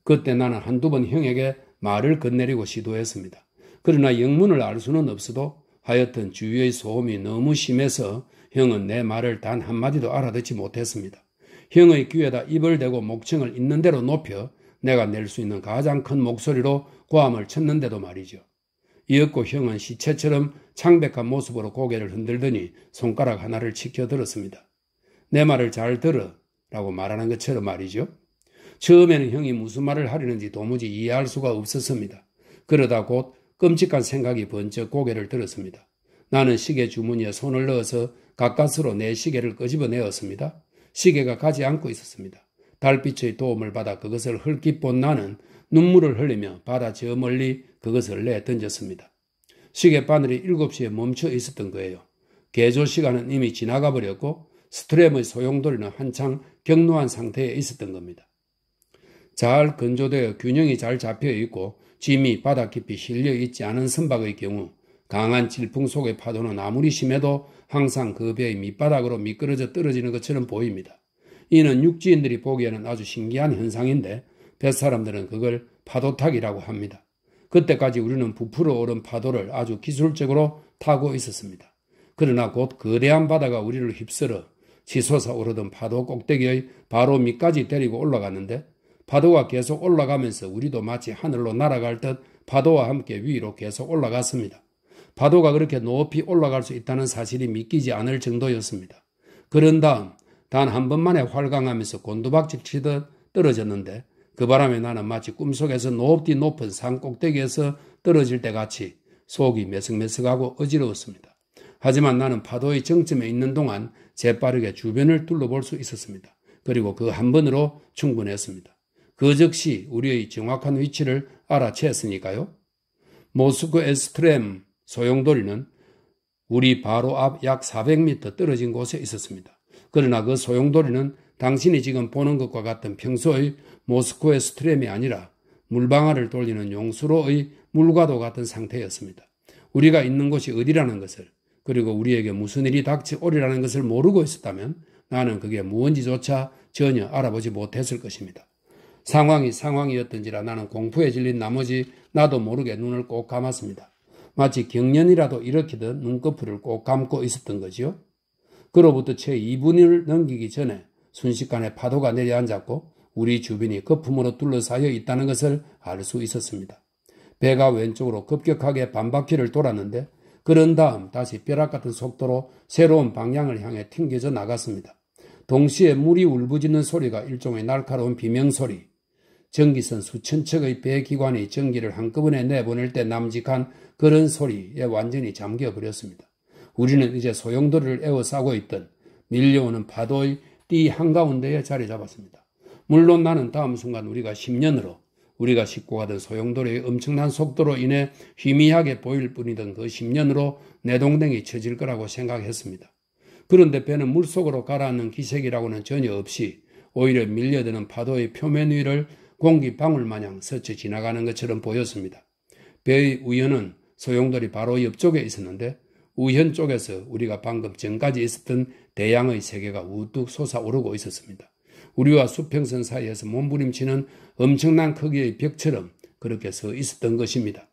그때 나는 한두 번 형에게 말을 건네려고 시도했습니다. 그러나 영문을 알 수는 없어도 하여튼 주위의 소음이 너무 심해서 형은 내 말을 단 한마디도 알아듣지 못했습니다. 형의 귀에다 입을 대고 목청을 있는 대로 높여 내가 낼 수 있는 가장 큰 목소리로 고함을 쳤는데도 말이죠. 이윽고 형은 시체처럼 창백한 모습으로 고개를 흔들더니 손가락 하나를 치켜들었습니다. 내 말을 잘 들어 라고 말하는 것처럼 말이죠. 처음에는 형이 무슨 말을 하려는지 도무지 이해할 수가 없었습니다. 그러다 곧 끔찍한 생각이 번쩍 고개를 들었습니다. 나는 시계 주머니에 손을 넣어서 가까스로 내 시계를 끄집어내었습니다. 시계가 가지 않고 있었습니다. 달빛의 도움을 받아 그것을 흘낏 본 나는 눈물을 흘리며 바다 저 멀리 그것을 내던졌습니다. 시계바늘이 7시에 멈춰 있었던 거예요. 개조 시간은 이미 지나가 버렸고 스트렘의 소용돌이는 한창 격노한 상태에 있었던 겁니다. 잘 건조되어 균형이 잘 잡혀 있고 짐이 바다 깊이 실려 있지 않은 선박의 경우 강한 질풍 속의 파도는 아무리 심해도 항상 그 배의 밑바닥으로 미끄러져 떨어지는 것처럼 보입니다. 이는 육지인들이 보기에는 아주 신기한 현상인데 뱃사람들은 그걸 파도타기라고 합니다. 그때까지 우리는 부풀어 오른 파도를 아주 기술적으로 타고 있었습니다. 그러나 곧 거대한 바다가 우리를 휩쓸어 치솟아 오르던 파도 꼭대기의 바로 밑까지 데리고 올라갔는데 파도가 계속 올라가면서 우리도 마치 하늘로 날아갈 듯 파도와 함께 위로 계속 올라갔습니다. 파도가 그렇게 높이 올라갈 수 있다는 사실이 믿기지 않을 정도였습니다. 그런 다음 단 한 번만에 활강하면서 곤두박질 치듯 떨어졌는데 그 바람에 나는 마치 꿈속에서 높디 높은 산 꼭대기에서 떨어질 때 같이 속이 메석메석하고 어지러웠습니다. 하지만 나는 파도의 정점에 있는 동안 재빠르게 주변을 둘러볼 수 있었습니다. 그리고 그 한 번으로 충분했습니다. 그 즉시 우리의 정확한 위치를 알아챘으니까요. 모스크 에스트렘 소용돌이는 우리 바로 앞 약 400m 떨어진 곳에 있었습니다. 그러나 그 소용돌이는 당신이 지금 보는 것과 같은 평소의 모스크의 스트렘이 아니라 물방아를 돌리는 용수로의 물과도 같은 상태였습니다. 우리가 있는 곳이 어디라는 것을, 그리고 우리에게 무슨 일이 닥쳐오리라는 것을 모르고 있었다면 나는 그게 무언지조차 전혀 알아보지 못했을 것입니다. 상황이 상황이었던지라 나는 공포에 질린 나머지 나도 모르게 눈을 꼭 감았습니다. 마치 경련이라도 일으키듯 눈꺼풀을 꼭 감고 있었던 거지요. 그로부터 채 2분을 넘기기 전에 순식간에 파도가 내려앉았고 우리 주변이 거품으로 둘러싸여 있다는 것을 알 수 있었습니다. 배가 왼쪽으로 급격하게 반바퀴를 돌았는데 그런 다음 다시 벼락 같은 속도로 새로운 방향을 향해 튕겨져 나갔습니다. 동시에 물이 울부짖는 소리가 일종의 날카로운 비명소리, 전기선 수천 척의 배기관이 전기를 한꺼번에 내보낼 때 남직한 그런 소리에 완전히 잠겨버렸습니다. 우리는 이제 소용돌이를 에워싸고 있던 밀려오는 파도의 띠 한가운데에 자리 잡았습니다. 물론 나는 다음 순간 우리가 10년으로 우리가 싣고 가던 소용돌이의 엄청난 속도로 인해 희미하게 보일 뿐이던 그 10년으로 내동댕이 쳐질 거라고 생각했습니다. 그런데 배는 물속으로 가라앉는 기색이라고는 전혀 없이 오히려 밀려드는 파도의 표면 위를 공기방울 마냥 스쳐 지나가는 것처럼 보였습니다. 배의 우연은 소용돌이 바로 옆쪽에 있었는데 우현 쪽에서 우리가 방금 전까지 있었던 대양의 세계가 우뚝 솟아오르고 있었습니다. 우리와 수평선 사이에서 몸부림치는 엄청난 크기의 벽처럼 그렇게 서 있었던 것입니다.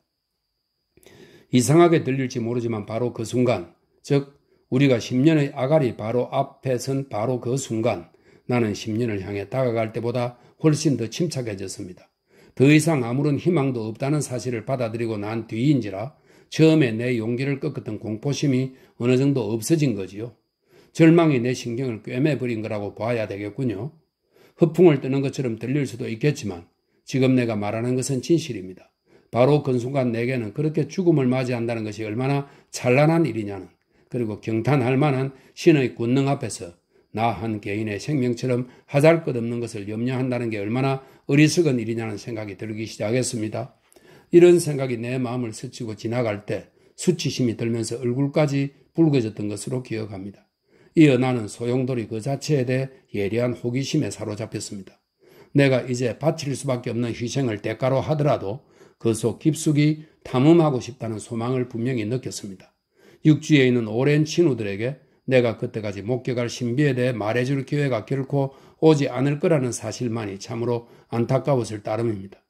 이상하게 들릴지 모르지만 바로 그 순간, 즉 우리가 10년의 아가리 바로 앞에 선 바로 그 순간 나는 10년을 향해 다가갈 때보다 훨씬 더 침착해졌습니다. 더 이상 아무런 희망도 없다는 사실을 받아들이고 난 뒤인지라 처음에 내 용기를 꺾었던 공포심이 어느 정도 없어진 거지요. 절망이 내 신경을 꿰매버린 거라고 봐야 되겠군요. 허풍을 뜨는 것처럼 들릴 수도 있겠지만 지금 내가 말하는 것은 진실입니다. 바로 그 순간 내게는 그렇게 죽음을 맞이한다는 것이 얼마나 찬란한 일이냐는, 그리고 경탄할 만한 신의 권능 앞에서 나 한 개인의 생명처럼 하잘것없는 것을 염려한다는 게 얼마나 어리석은 일이냐는 생각이 들기 시작했습니다. 이런 생각이 내 마음을 스치고 지나갈 때 수치심이 들면서 얼굴까지 붉어졌던 것으로 기억합니다. 이어 나는 소용돌이 그 자체에 대해 예리한 호기심에 사로잡혔습니다. 내가 이제 바칠 수밖에 없는 희생을 대가로 하더라도 그 속 깊숙이 탐험하고 싶다는 소망을 분명히 느꼈습니다. 육지에 있는 오랜 친구들에게 내가 그때까지 목격할 신비에 대해 말해줄 기회가 결코 오지 않을 거라는 사실만이 참으로 안타까웠을 따름입니다.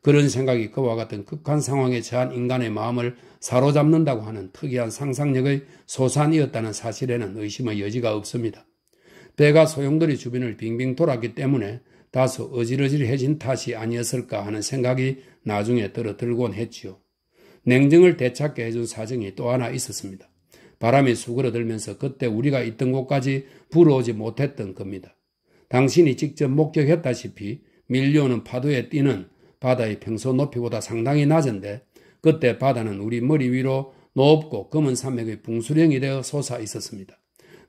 그런 생각이 그와 같은 극한 상황에 처한 인간의 마음을 사로잡는다고 하는 특이한 상상력의 소산이었다는 사실에는 의심의 여지가 없습니다. 배가 소용돌이 주변을 빙빙 돌았기 때문에 다소 어질어질해진 탓이 아니었을까 하는 생각이 나중에 들곤 했지요. 냉정을 되찾게 해준 사정이 또 하나 있었습니다. 바람이 수그러들면서 그때 우리가 있던 곳까지 불어오지 못했던 겁니다. 당신이 직접 목격했다시피 밀려오는 파도의 띠는 바다의 평소 높이보다 상당히 낮은데 그때 바다는 우리 머리 위로 높고 검은 산맥의 붕수령이 되어 솟아 있었습니다.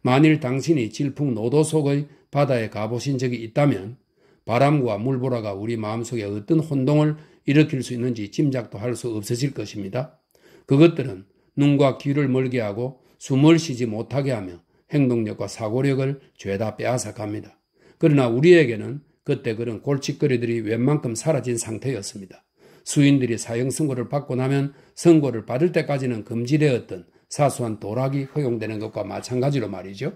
만일 당신이 질풍노도 속의 바다에 가보신 적이 있다면 바람과 물보라가 우리 마음속에 어떤 혼동을 일으킬 수 있는지 짐작도 할 수 없으실 것입니다. 그것들은 눈과 귀를 멀게 하고 숨을 쉬지 못하게 하며 행동력과 사고력을 죄다 빼앗아갑니다. 그러나 우리에게는 그때 그런 골칫거리들이 웬만큼 사라진 상태였습니다. 수인들이 사형 선고를 받고 나면 선고를 받을 때까지는 금지되었던 사소한 도락이 허용되는 것과 마찬가지로 말이죠.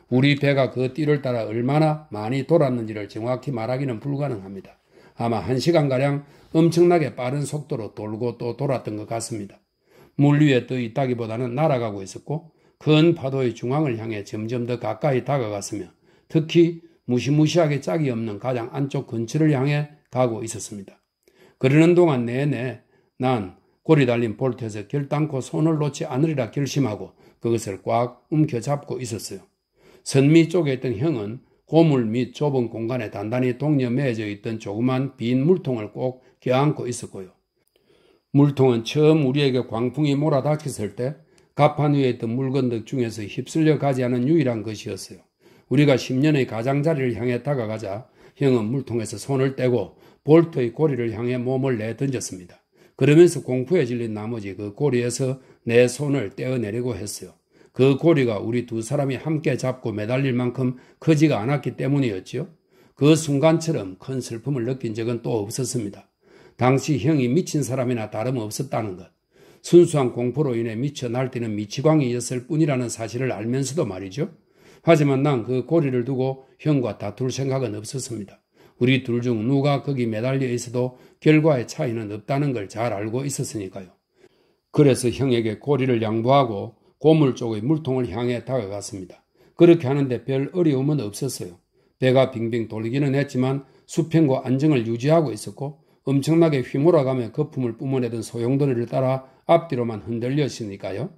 우리 배가 그 띠를 따라 얼마나 많이 돌았는지를 정확히 말하기는 불가능합니다. 아마 1시간가량 엄청나게 빠른 속도로 돌고 또 돌았던 것 같습니다. 물 위에 떠 있다기보다는 날아가고 있었고 큰 파도의 중앙을 향해 점점 더 가까이 다가갔으며 특히 무시무시하게 짝이 없는 가장 안쪽 근처를 향해 가고 있었습니다. 그러는 동안 내내 난 고리 달린 볼트에서 결단코 손을 놓지 않으리라 결심하고 그것을 꽉 움켜잡고 있었어요. 선미 쪽에 있던 형은 고물 및 좁은 공간에 단단히 동여 매어져 있던 조그만 빈 물통을 꼭 껴안고 있었고요. 물통은 처음 우리에게 광풍이 몰아닥쳤을 때 갑판 위에 있던 물건들 중에서 휩쓸려 가지 않은 유일한 것이었어요. 우리가 10년의 가장자리를 향해 다가가자 형은 물통에서 손을 떼고 볼트의 고리를 향해 몸을 내던졌습니다. 그러면서 공포에 질린 나머지 그 고리에서 내 손을 떼어내려고 했어요. 그 고리가 우리 두 사람이 함께 잡고 매달릴 만큼 크지가 않았기 때문이었죠. 그 순간처럼 큰 슬픔을 느낀 적은 또 없었습니다. 당시 형이 미친 사람이나 다름없었다는 것, 순수한 공포로 인해 미쳐 날뛰는 미치광이였을 뿐이라는 사실을 알면서도 말이죠. 하지만 난 그 고리를 두고 형과 다툴 생각은 없었습니다. 우리 둘 중 누가 거기 매달려 있어도 결과의 차이는 없다는 걸 잘 알고 있었으니까요. 그래서 형에게 고리를 양보하고 고물 쪽의 물통을 향해 다가갔습니다. 그렇게 하는데 별 어려움은 없었어요. 배가 빙빙 돌기는 했지만 수평과 안정을 유지하고 있었고 엄청나게 휘몰아가며 거품을 뿜어내던 소용돌이를 따라 앞뒤로만 흔들렸으니까요.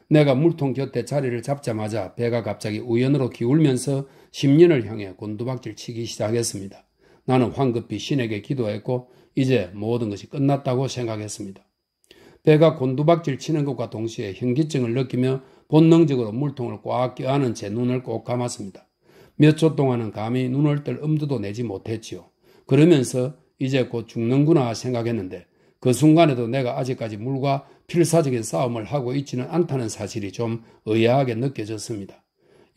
내가 물통 곁에 자리를 잡자마자 배가 갑자기 우연으로 기울면서 10년을 향해 곤두박질 치기 시작했습니다. 나는 황급히 신에게 기도했고 이제 모든 것이 끝났다고 생각했습니다. 배가 곤두박질 치는 것과 동시에 현기증을 느끼며 본능적으로 물통을 꽉 껴안은 제 눈을 꼭 감았습니다. 몇 초 동안은 감히 눈을 뜰 엄두도 내지 못했지요. 그러면서 이제 곧 죽는구나 생각했는데 그 순간에도 내가 아직까지 물과 필사적인 싸움을 하고 있지는 않다는 사실이 좀 의아하게 느껴졌습니다.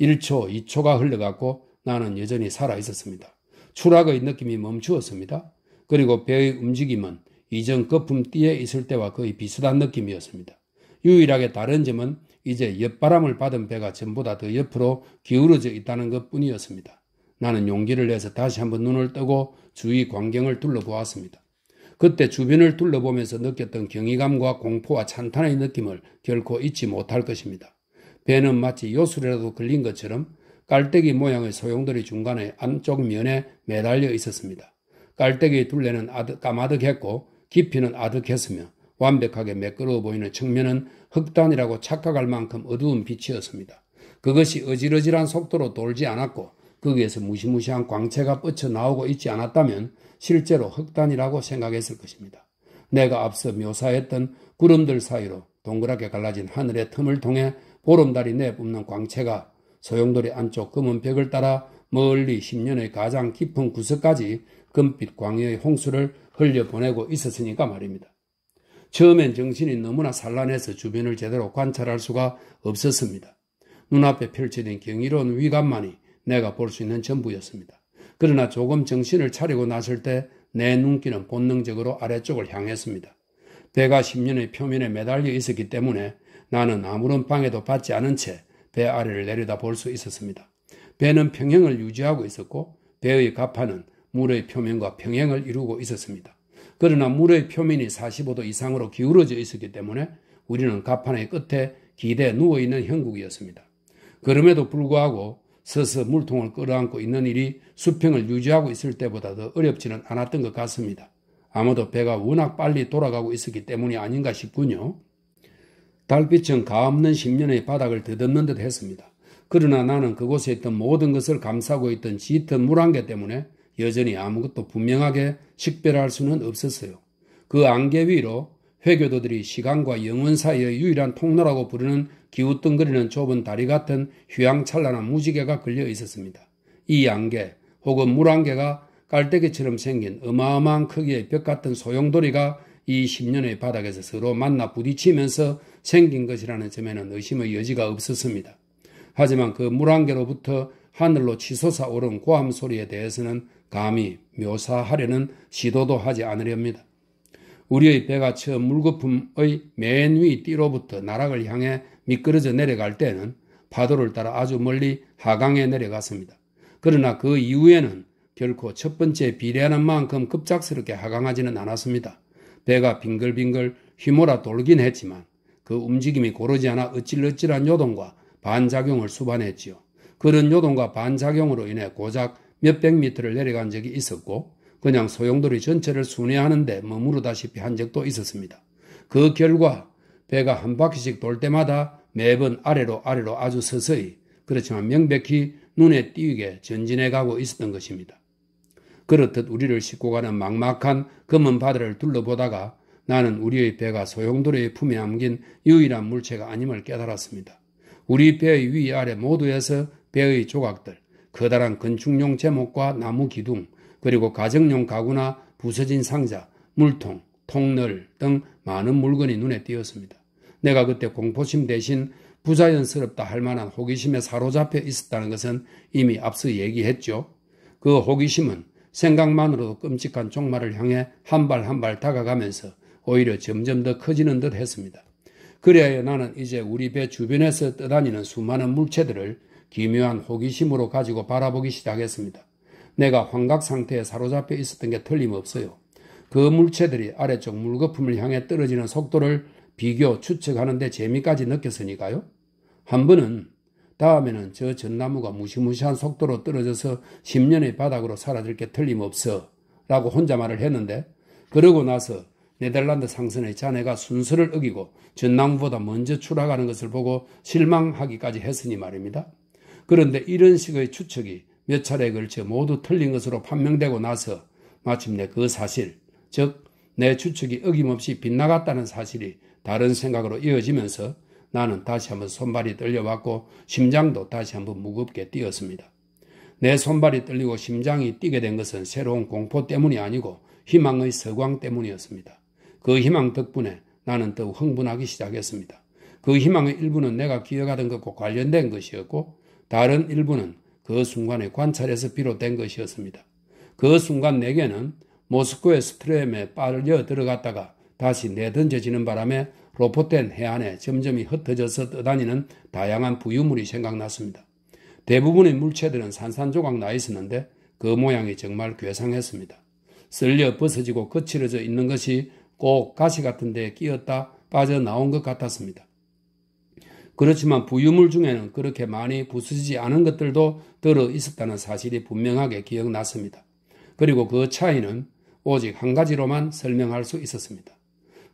1초, 2초가 흘러갔고 나는 여전히 살아있었습니다. 추락의 느낌이 멈추었습니다. 그리고 배의 움직임은 이전 거품띠에 있을 때와 거의 비슷한 느낌이었습니다. 유일하게 다른 점은 이제 옆바람을 받은 배가 전보다 더 옆으로 기울어져 있다는 것뿐이었습니다. 나는 용기를 내서 다시 한번 눈을 뜨고 주위 광경을 둘러보았습니다. 그때 주변을 둘러보면서 느꼈던 경이감과 공포와 찬탄의 느낌을 결코 잊지 못할 것입니다. 배는 마치 요술이라도 걸린 것처럼 깔때기 모양의 소용돌이 중간에 안쪽 면에 매달려 있었습니다. 깔때기의 둘레는 까마득했고 깊이는 아득했으며 완벽하게 매끄러워 보이는 측면은 흑단이라고 착각할 만큼 어두운 빛이었습니다. 그것이 어질어질한 속도로 돌지 않았고 거기에서 무시무시한 광채가 뻗쳐나오고 있지 않았다면 실제로 흑단이라고 생각했을 것입니다. 내가 앞서 묘사했던 구름들 사이로 동그랗게 갈라진 하늘의 틈을 통해 보름달이 내뿜는 광채가 소용돌이 안쪽 검은 벽을 따라 멀리 10년의 가장 깊은 구석까지 금빛 광의의 홍수를 흘려보내고 있었으니까 말입니다. 처음엔 정신이 너무나 산란해서 주변을 제대로 관찰할 수가 없었습니다. 눈앞에 펼쳐진 경이로운 위감만이 내가 볼 수 있는 전부였습니다. 그러나 조금 정신을 차리고 났을 때 내 눈길은 본능적으로 아래쪽을 향했습니다. 배가 10년의 표면에 매달려 있었기 때문에 나는 아무런 방해도 받지 않은 채 배 아래를 내려다 볼 수 있었습니다. 배는 평형을 유지하고 있었고 배의 가판은 물의 표면과 평행을 이루고 있었습니다. 그러나 물의 표면이 45도 이상으로 기울어져 있었기 때문에 우리는 가판의 끝에 기대 누워있는 형국이었습니다. 그럼에도 불구하고 서서 물통을 끌어안고 있는 일이 수평을 유지하고 있을 때보다 더 어렵지는 않았던 것 같습니다. 아마도 배가 워낙 빨리 돌아가고 있었기 때문이 아닌가 싶군요. 달빛은 가없는 10년의 바닥을 더듬는 듯 했습니다. 그러나 나는 그곳에 있던 모든 것을 감싸고 있던 짙은 물안개 때문에 여전히 아무것도 분명하게 식별할 수는 없었어요. 그 안개 위로 회교도들이 시간과 영원 사이의 유일한 통로라고 부르는 기우뚱거리는 좁은 다리 같은 휘황찬란한 무지개가 걸려 있었습니다. 이 안개 혹은 물안개가 깔때기처럼 생긴 어마어마한 크기의 벽 같은 소용돌이가 이 10년의 바닥에서 서로 만나 부딪히면서 생긴 것이라는 점에는 의심의 여지가 없었습니다. 하지만 그 물안개로부터 하늘로 치솟아 오른 고함 소리에 대해서는 감히 묘사하려는 시도도 하지 않으렵니다. 우리의 배가 처음 물거품의 맨 위 띠로부터 나락을 향해 미끄러져 내려갈 때는 파도를 따라 아주 멀리 하강에 내려갔습니다. 그러나 그 이후에는 결코 첫 번째 비례하는 만큼 급작스럽게 하강하지는 않았습니다. 배가 빙글빙글 휘몰아 돌긴 했지만 그 움직임이 고르지 않아 어찔어찔한 요동과 반작용을 수반했지요. 그런 요동과 반작용으로 인해 고작 몇백 미터를 내려간 적이 있었고 그냥 소용돌이 전체를 순회하는 데 머무르다시피 한 적도 있었습니다. 그 결과 배가 한 바퀴씩 돌 때마다 매번 아래로 아주 서서히 그렇지만 명백히 눈에 띄게 전진해 가고 있었던 것입니다. 그렇듯 우리를 싣고 가는 막막한 검은 바다를 둘러보다가 나는 우리의 배가 소용돌이의 품에 안긴 유일한 물체가 아님을 깨달았습니다. 우리 배의 위아래 모두에서 배의 조각들, 커다란 건축용 제목과 나무 기둥, 그리고 가정용 가구나 부서진 상자, 물통, 통널 등 많은 물건이 눈에 띄었습니다. 내가 그때 공포심 대신 부자연스럽다 할 만한 호기심에 사로잡혀 있었다는 것은 이미 앞서 얘기했죠. 그 호기심은 생각만으로도 끔찍한 종말을 향해 한 발 한 발 다가가면서 오히려 점점 더 커지는 듯 했습니다. 그래야 나는 이제 우리 배 주변에서 떠다니는 수많은 물체들을 기묘한 호기심으로 가지고 바라보기 시작했습니다. 내가 환각 상태에 사로잡혀 있었던 게 틀림없어요. 그 물체들이 아래쪽 물거품을 향해 떨어지는 속도를 비교, 추측하는 데 재미까지 느꼈으니까요. 한 번은 다음에는 저 전나무가 무시무시한 속도로 떨어져서 10년의 바닥으로 사라질 게 틀림없어 라고 혼자 말을 했는데 그러고 나서 네덜란드 상선의 자네가 순서를 어기고 전나무보다 먼저 추락하는 것을 보고 실망하기까지 했으니 말입니다. 그런데 이런 식의 추측이 몇 차례에 걸쳐 모두 틀린 것으로 판명되고 나서 마침내 그 사실, 즉 내 추측이 어김없이 빗나갔다는 사실이 다른 생각으로 이어지면서 나는 다시 한번 손발이 떨려왔고 심장도 다시 한번 무겁게 뛰었습니다. 내 손발이 떨리고 심장이 뛰게 된 것은 새로운 공포 때문이 아니고 희망의 서광 때문이었습니다. 그 희망 덕분에 나는 더욱 흥분하기 시작했습니다. 그 희망의 일부는 내가 기억하던 것과 관련된 것이었고 다른 일부는 그 순간의 관찰에서 비롯된 것이었습니다. 그 순간 내게는 모스크바의 스트림에 빨려 들어갔다가 다시 내던져지는 바람에 로포텐 해안에 점점이 흩어져서 떠다니는 다양한 부유물이 생각났습니다. 대부분의 물체들은 산산조각 나 있었는데 그 모양이 정말 괴상했습니다. 쓸려 벗어지고 거칠어져 있는 것이 꼭 가시 같은 데에 끼었다 빠져나온 것 같았습니다. 그렇지만 부유물 중에는 그렇게 많이 부서지지 않은 것들도 들어 있었다는 사실이 분명하게 기억났습니다. 그리고 그 차이는 오직 한 가지로만 설명할 수 있었습니다.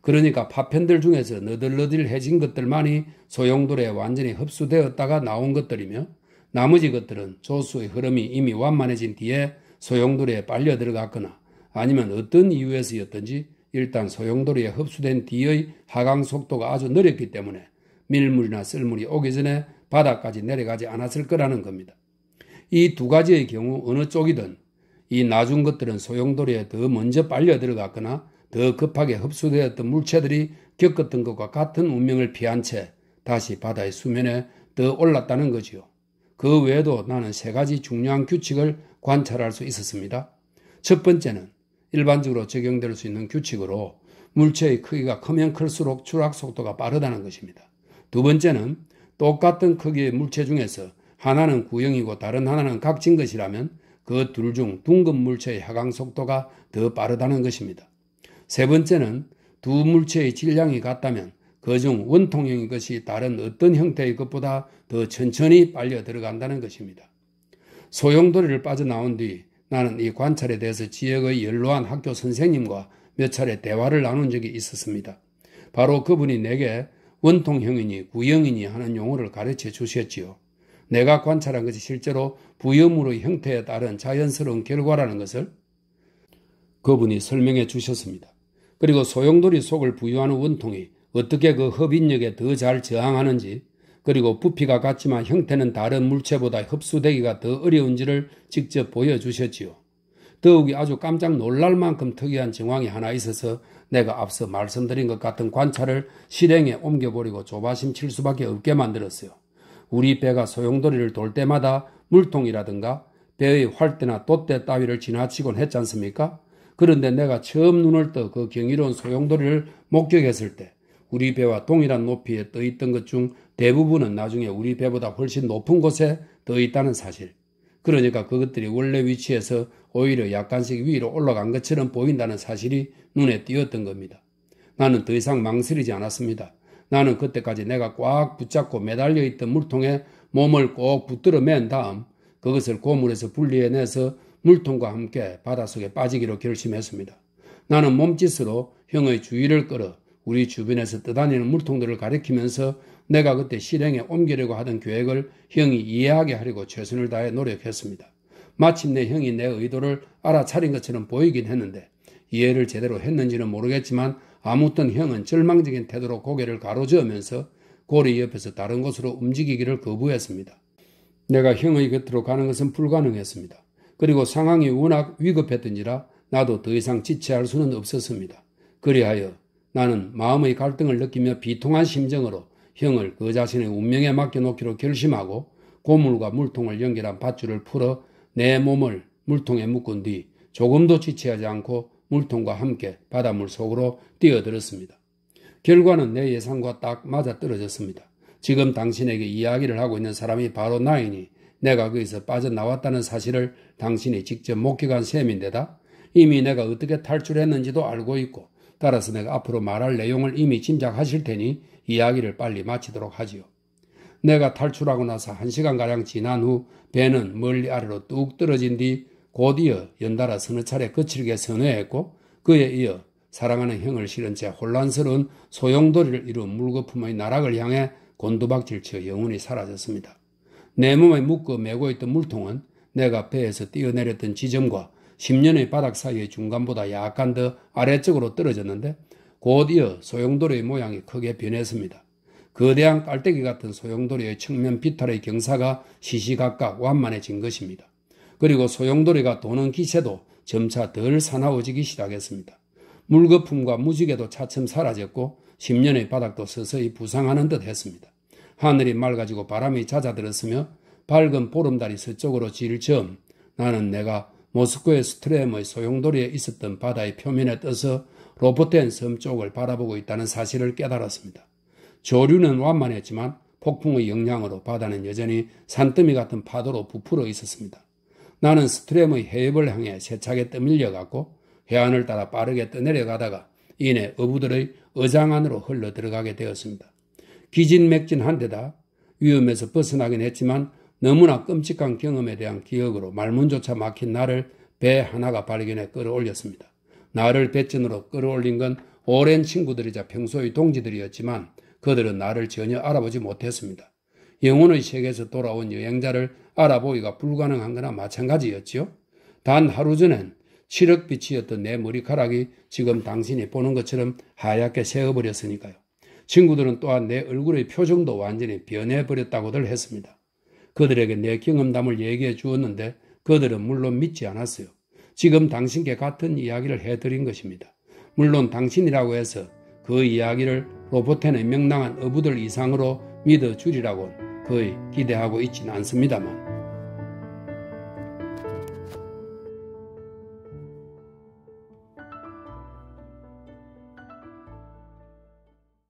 그러니까 파편들 중에서 너덜너덜해진 것들만이 소용돌이에 완전히 흡수되었다가 나온 것들이며 나머지 것들은 조수의 흐름이 이미 완만해진 뒤에 소용돌이에 빨려 들어갔거나 아니면 어떤 이유에서였든지 일단 소용돌이에 흡수된 뒤의 하강 속도가 아주 느렸기 때문에 밀물이나 썰물이 오기 전에 바닥까지 내려가지 않았을 거라는 겁니다. 이 두 가지의 경우 어느 쪽이든 이 나중 것들은 소용돌이에 더 먼저 빨려 들어갔거나 더 급하게 흡수되었던 물체들이 겪었던 것과 같은 운명을 피한 채 다시 바다의 수면에 더 올랐다는 거지요. 그 외에도 나는 세 가지 중요한 규칙을 관찰할 수 있었습니다. 첫 번째는 일반적으로 적용될 수 있는 규칙으로 물체의 크기가 크면 클수록 추락 속도가 빠르다는 것입니다. 두 번째는 똑같은 크기의 물체 중에서 하나는 구형이고 다른 하나는 각진 것이라면 그 둘 중 둥근 물체의 하강 속도가 더 빠르다는 것입니다. 세 번째는 두 물체의 질량이 같다면 그중 원통형인 것이 다른 어떤 형태의 것보다 더 천천히 빨려 들어간다는 것입니다. 소용돌이를 빠져나온 뒤 나는 이 관찰에 대해서 지역의 연로한 학교 선생님과 몇 차례 대화를 나눈 적이 있었습니다. 바로 그분이 내게 원통형이니 구형이니 하는 용어를 가르쳐 주셨지요. 내가 관찰한 것이 실제로 부여물의 형태에 따른 자연스러운 결과라는 것을 그분이 설명해 주셨습니다. 그리고 소용돌이 속을 부유하는 원통이 어떻게 그 흡인력에 더 잘 저항하는지 그리고 부피가 같지만 형태는 다른 물체보다 흡수되기가 더 어려운지를 직접 보여주셨지요. 더욱이 아주 깜짝 놀랄 만큼 특이한 정황이 하나 있어서 내가 앞서 말씀드린 것 같은 관찰을 실행에 옮겨버리고 조바심 칠 수밖에 없게 만들었어요. 우리 배가 소용돌이를 돌 때마다 물통이라든가 배의 활대나 돛대 따위를 지나치곤 했지 않습니까? 그런데 내가 처음 눈을 떠 그 경이로운 소용돌이를 목격했을 때 우리 배와 동일한 높이에 떠 있던 것 중 대부분은 나중에 우리 배보다 훨씬 높은 곳에 떠 있다는 사실. 그러니까 그것들이 원래 위치에서 오히려 약간씩 위로 올라간 것처럼 보인다는 사실이 눈에 띄었던 겁니다. 나는 더 이상 망설이지 않았습니다. 나는 그때까지 내가 꽉 붙잡고 매달려 있던 물통에 몸을 꼭 붙들어 맨 다음 그것을 고물에서 분리해내서 물통과 함께 바닷속에 빠지기로 결심했습니다. 나는 몸짓으로 형의 주의를 끌어 우리 주변에서 떠다니는 물통들을 가리키면서 내가 그때 실행에 옮기려고 하던 계획을 형이 이해하게 하려고 최선을 다해 노력했습니다. 마침내 형이 내 의도를 알아차린 것처럼 보이긴 했는데 이해를 제대로 했는지는 모르겠지만 아무튼 형은 절망적인 태도로 고개를 가로저으면서 고리 옆에서 다른 곳으로 움직이기를 거부했습니다. 내가 형의 곁으로 가는 것은 불가능했습니다. 그리고 상황이 워낙 위급했던지라 나도 더 이상 지체할 수는 없었습니다. 그리하여 나는 마음의 갈등을 느끼며 비통한 심정으로 형을 그 자신의 운명에 맡겨놓기로 결심하고 고물과 물통을 연결한 밧줄을 풀어 내 몸을 물통에 묶은 뒤 조금도 지체하지 않고 물통과 함께 바닷물 속으로 뛰어들었습니다. 결과는 내 예상과 딱 맞아떨어졌습니다. 지금 당신에게 이야기를 하고 있는 사람이 바로 나이니 내가 거기서 빠져나왔다는 사실을 당신이 직접 목격한 셈인데다 이미 내가 어떻게 탈출했는지도 알고 있고 따라서 내가 앞으로 말할 내용을 이미 짐작하실 테니 이야기를 빨리 마치도록 하지요. 내가 탈출하고 나서 1시간가량 지난 후 배는 멀리 아래로 뚝 떨어진 뒤 곧이어 연달아 서너 차례 거칠게 선회했고 그에 이어 사랑하는 형을 실은 채 혼란스러운 소용돌이를 이룬 물거품의 나락을 향해 곤두박질 쳐 영원히 사라졌습니다. 내 몸에 묶어 메고 있던 물통은 내가 배에서 뛰어내렸던 지점과 10년의 바닥 사이의 중간보다 약간 더 아래쪽으로 떨어졌는데 곧이어 소용돌이의 모양이 크게 변했습니다. 거대한 깔때기 같은 소용돌이의 측면 비탈의 경사가 시시각각 완만해진 것입니다. 그리고 소용돌이가 도는 기세도 점차 덜 사나워지기 시작했습니다. 물거품과 무지개도 차츰 사라졌고 10년의 바닥도 서서히 부상하는 듯 했습니다. 하늘이 맑아지고 바람이 잦아들었으며 밝은 보름달이 서쪽으로 질 즈음 나는 내가 모스크의 스트렘의 소용돌이에 있었던 바다의 표면에 떠서 로포텐 섬 쪽을 바라보고 있다는 사실을 깨달았습니다. 조류는 완만했지만 폭풍의 영향으로 바다는 여전히 산더미 같은 파도로 부풀어 있었습니다. 나는 스트렘의 해협을 향해 세차게 떠밀려갔고 해안을 따라 빠르게 떠내려가다가 이내 어부들의 어장 안으로 흘러 들어가게 되었습니다. 기진맥진한 데다 위험에서 벗어나긴 했지만 너무나 끔찍한 경험에 대한 기억으로 말문조차 막힌 나를 배 하나가 발견해 끌어올렸습니다. 나를 배전으로 끌어올린 건 오랜 친구들이자 평소의 동지들이었지만 그들은 나를 전혀 알아보지 못했습니다. 영혼의 세계에서 돌아온 여행자를 알아보기가 불가능한 거나 마찬가지였지요. 단 하루 전엔 칠흑빛이었던 내 머리카락이 지금 당신이 보는 것처럼 하얗게 새어버렸으니까요. 친구들은 또한 내 얼굴의 표정도 완전히 변해버렸다고들 했습니다. 그들에게 내 경험담을 얘기해 주었는데 그들은 물론 믿지 않았어요. 지금 당신께 같은 이야기를 해드린 것입니다. 물론 당신이라고 해서 그 이야기를 로포텐의 명랑한 어부들 이상으로 믿어주리라고는 거의 기대하고 있지는 않습니다만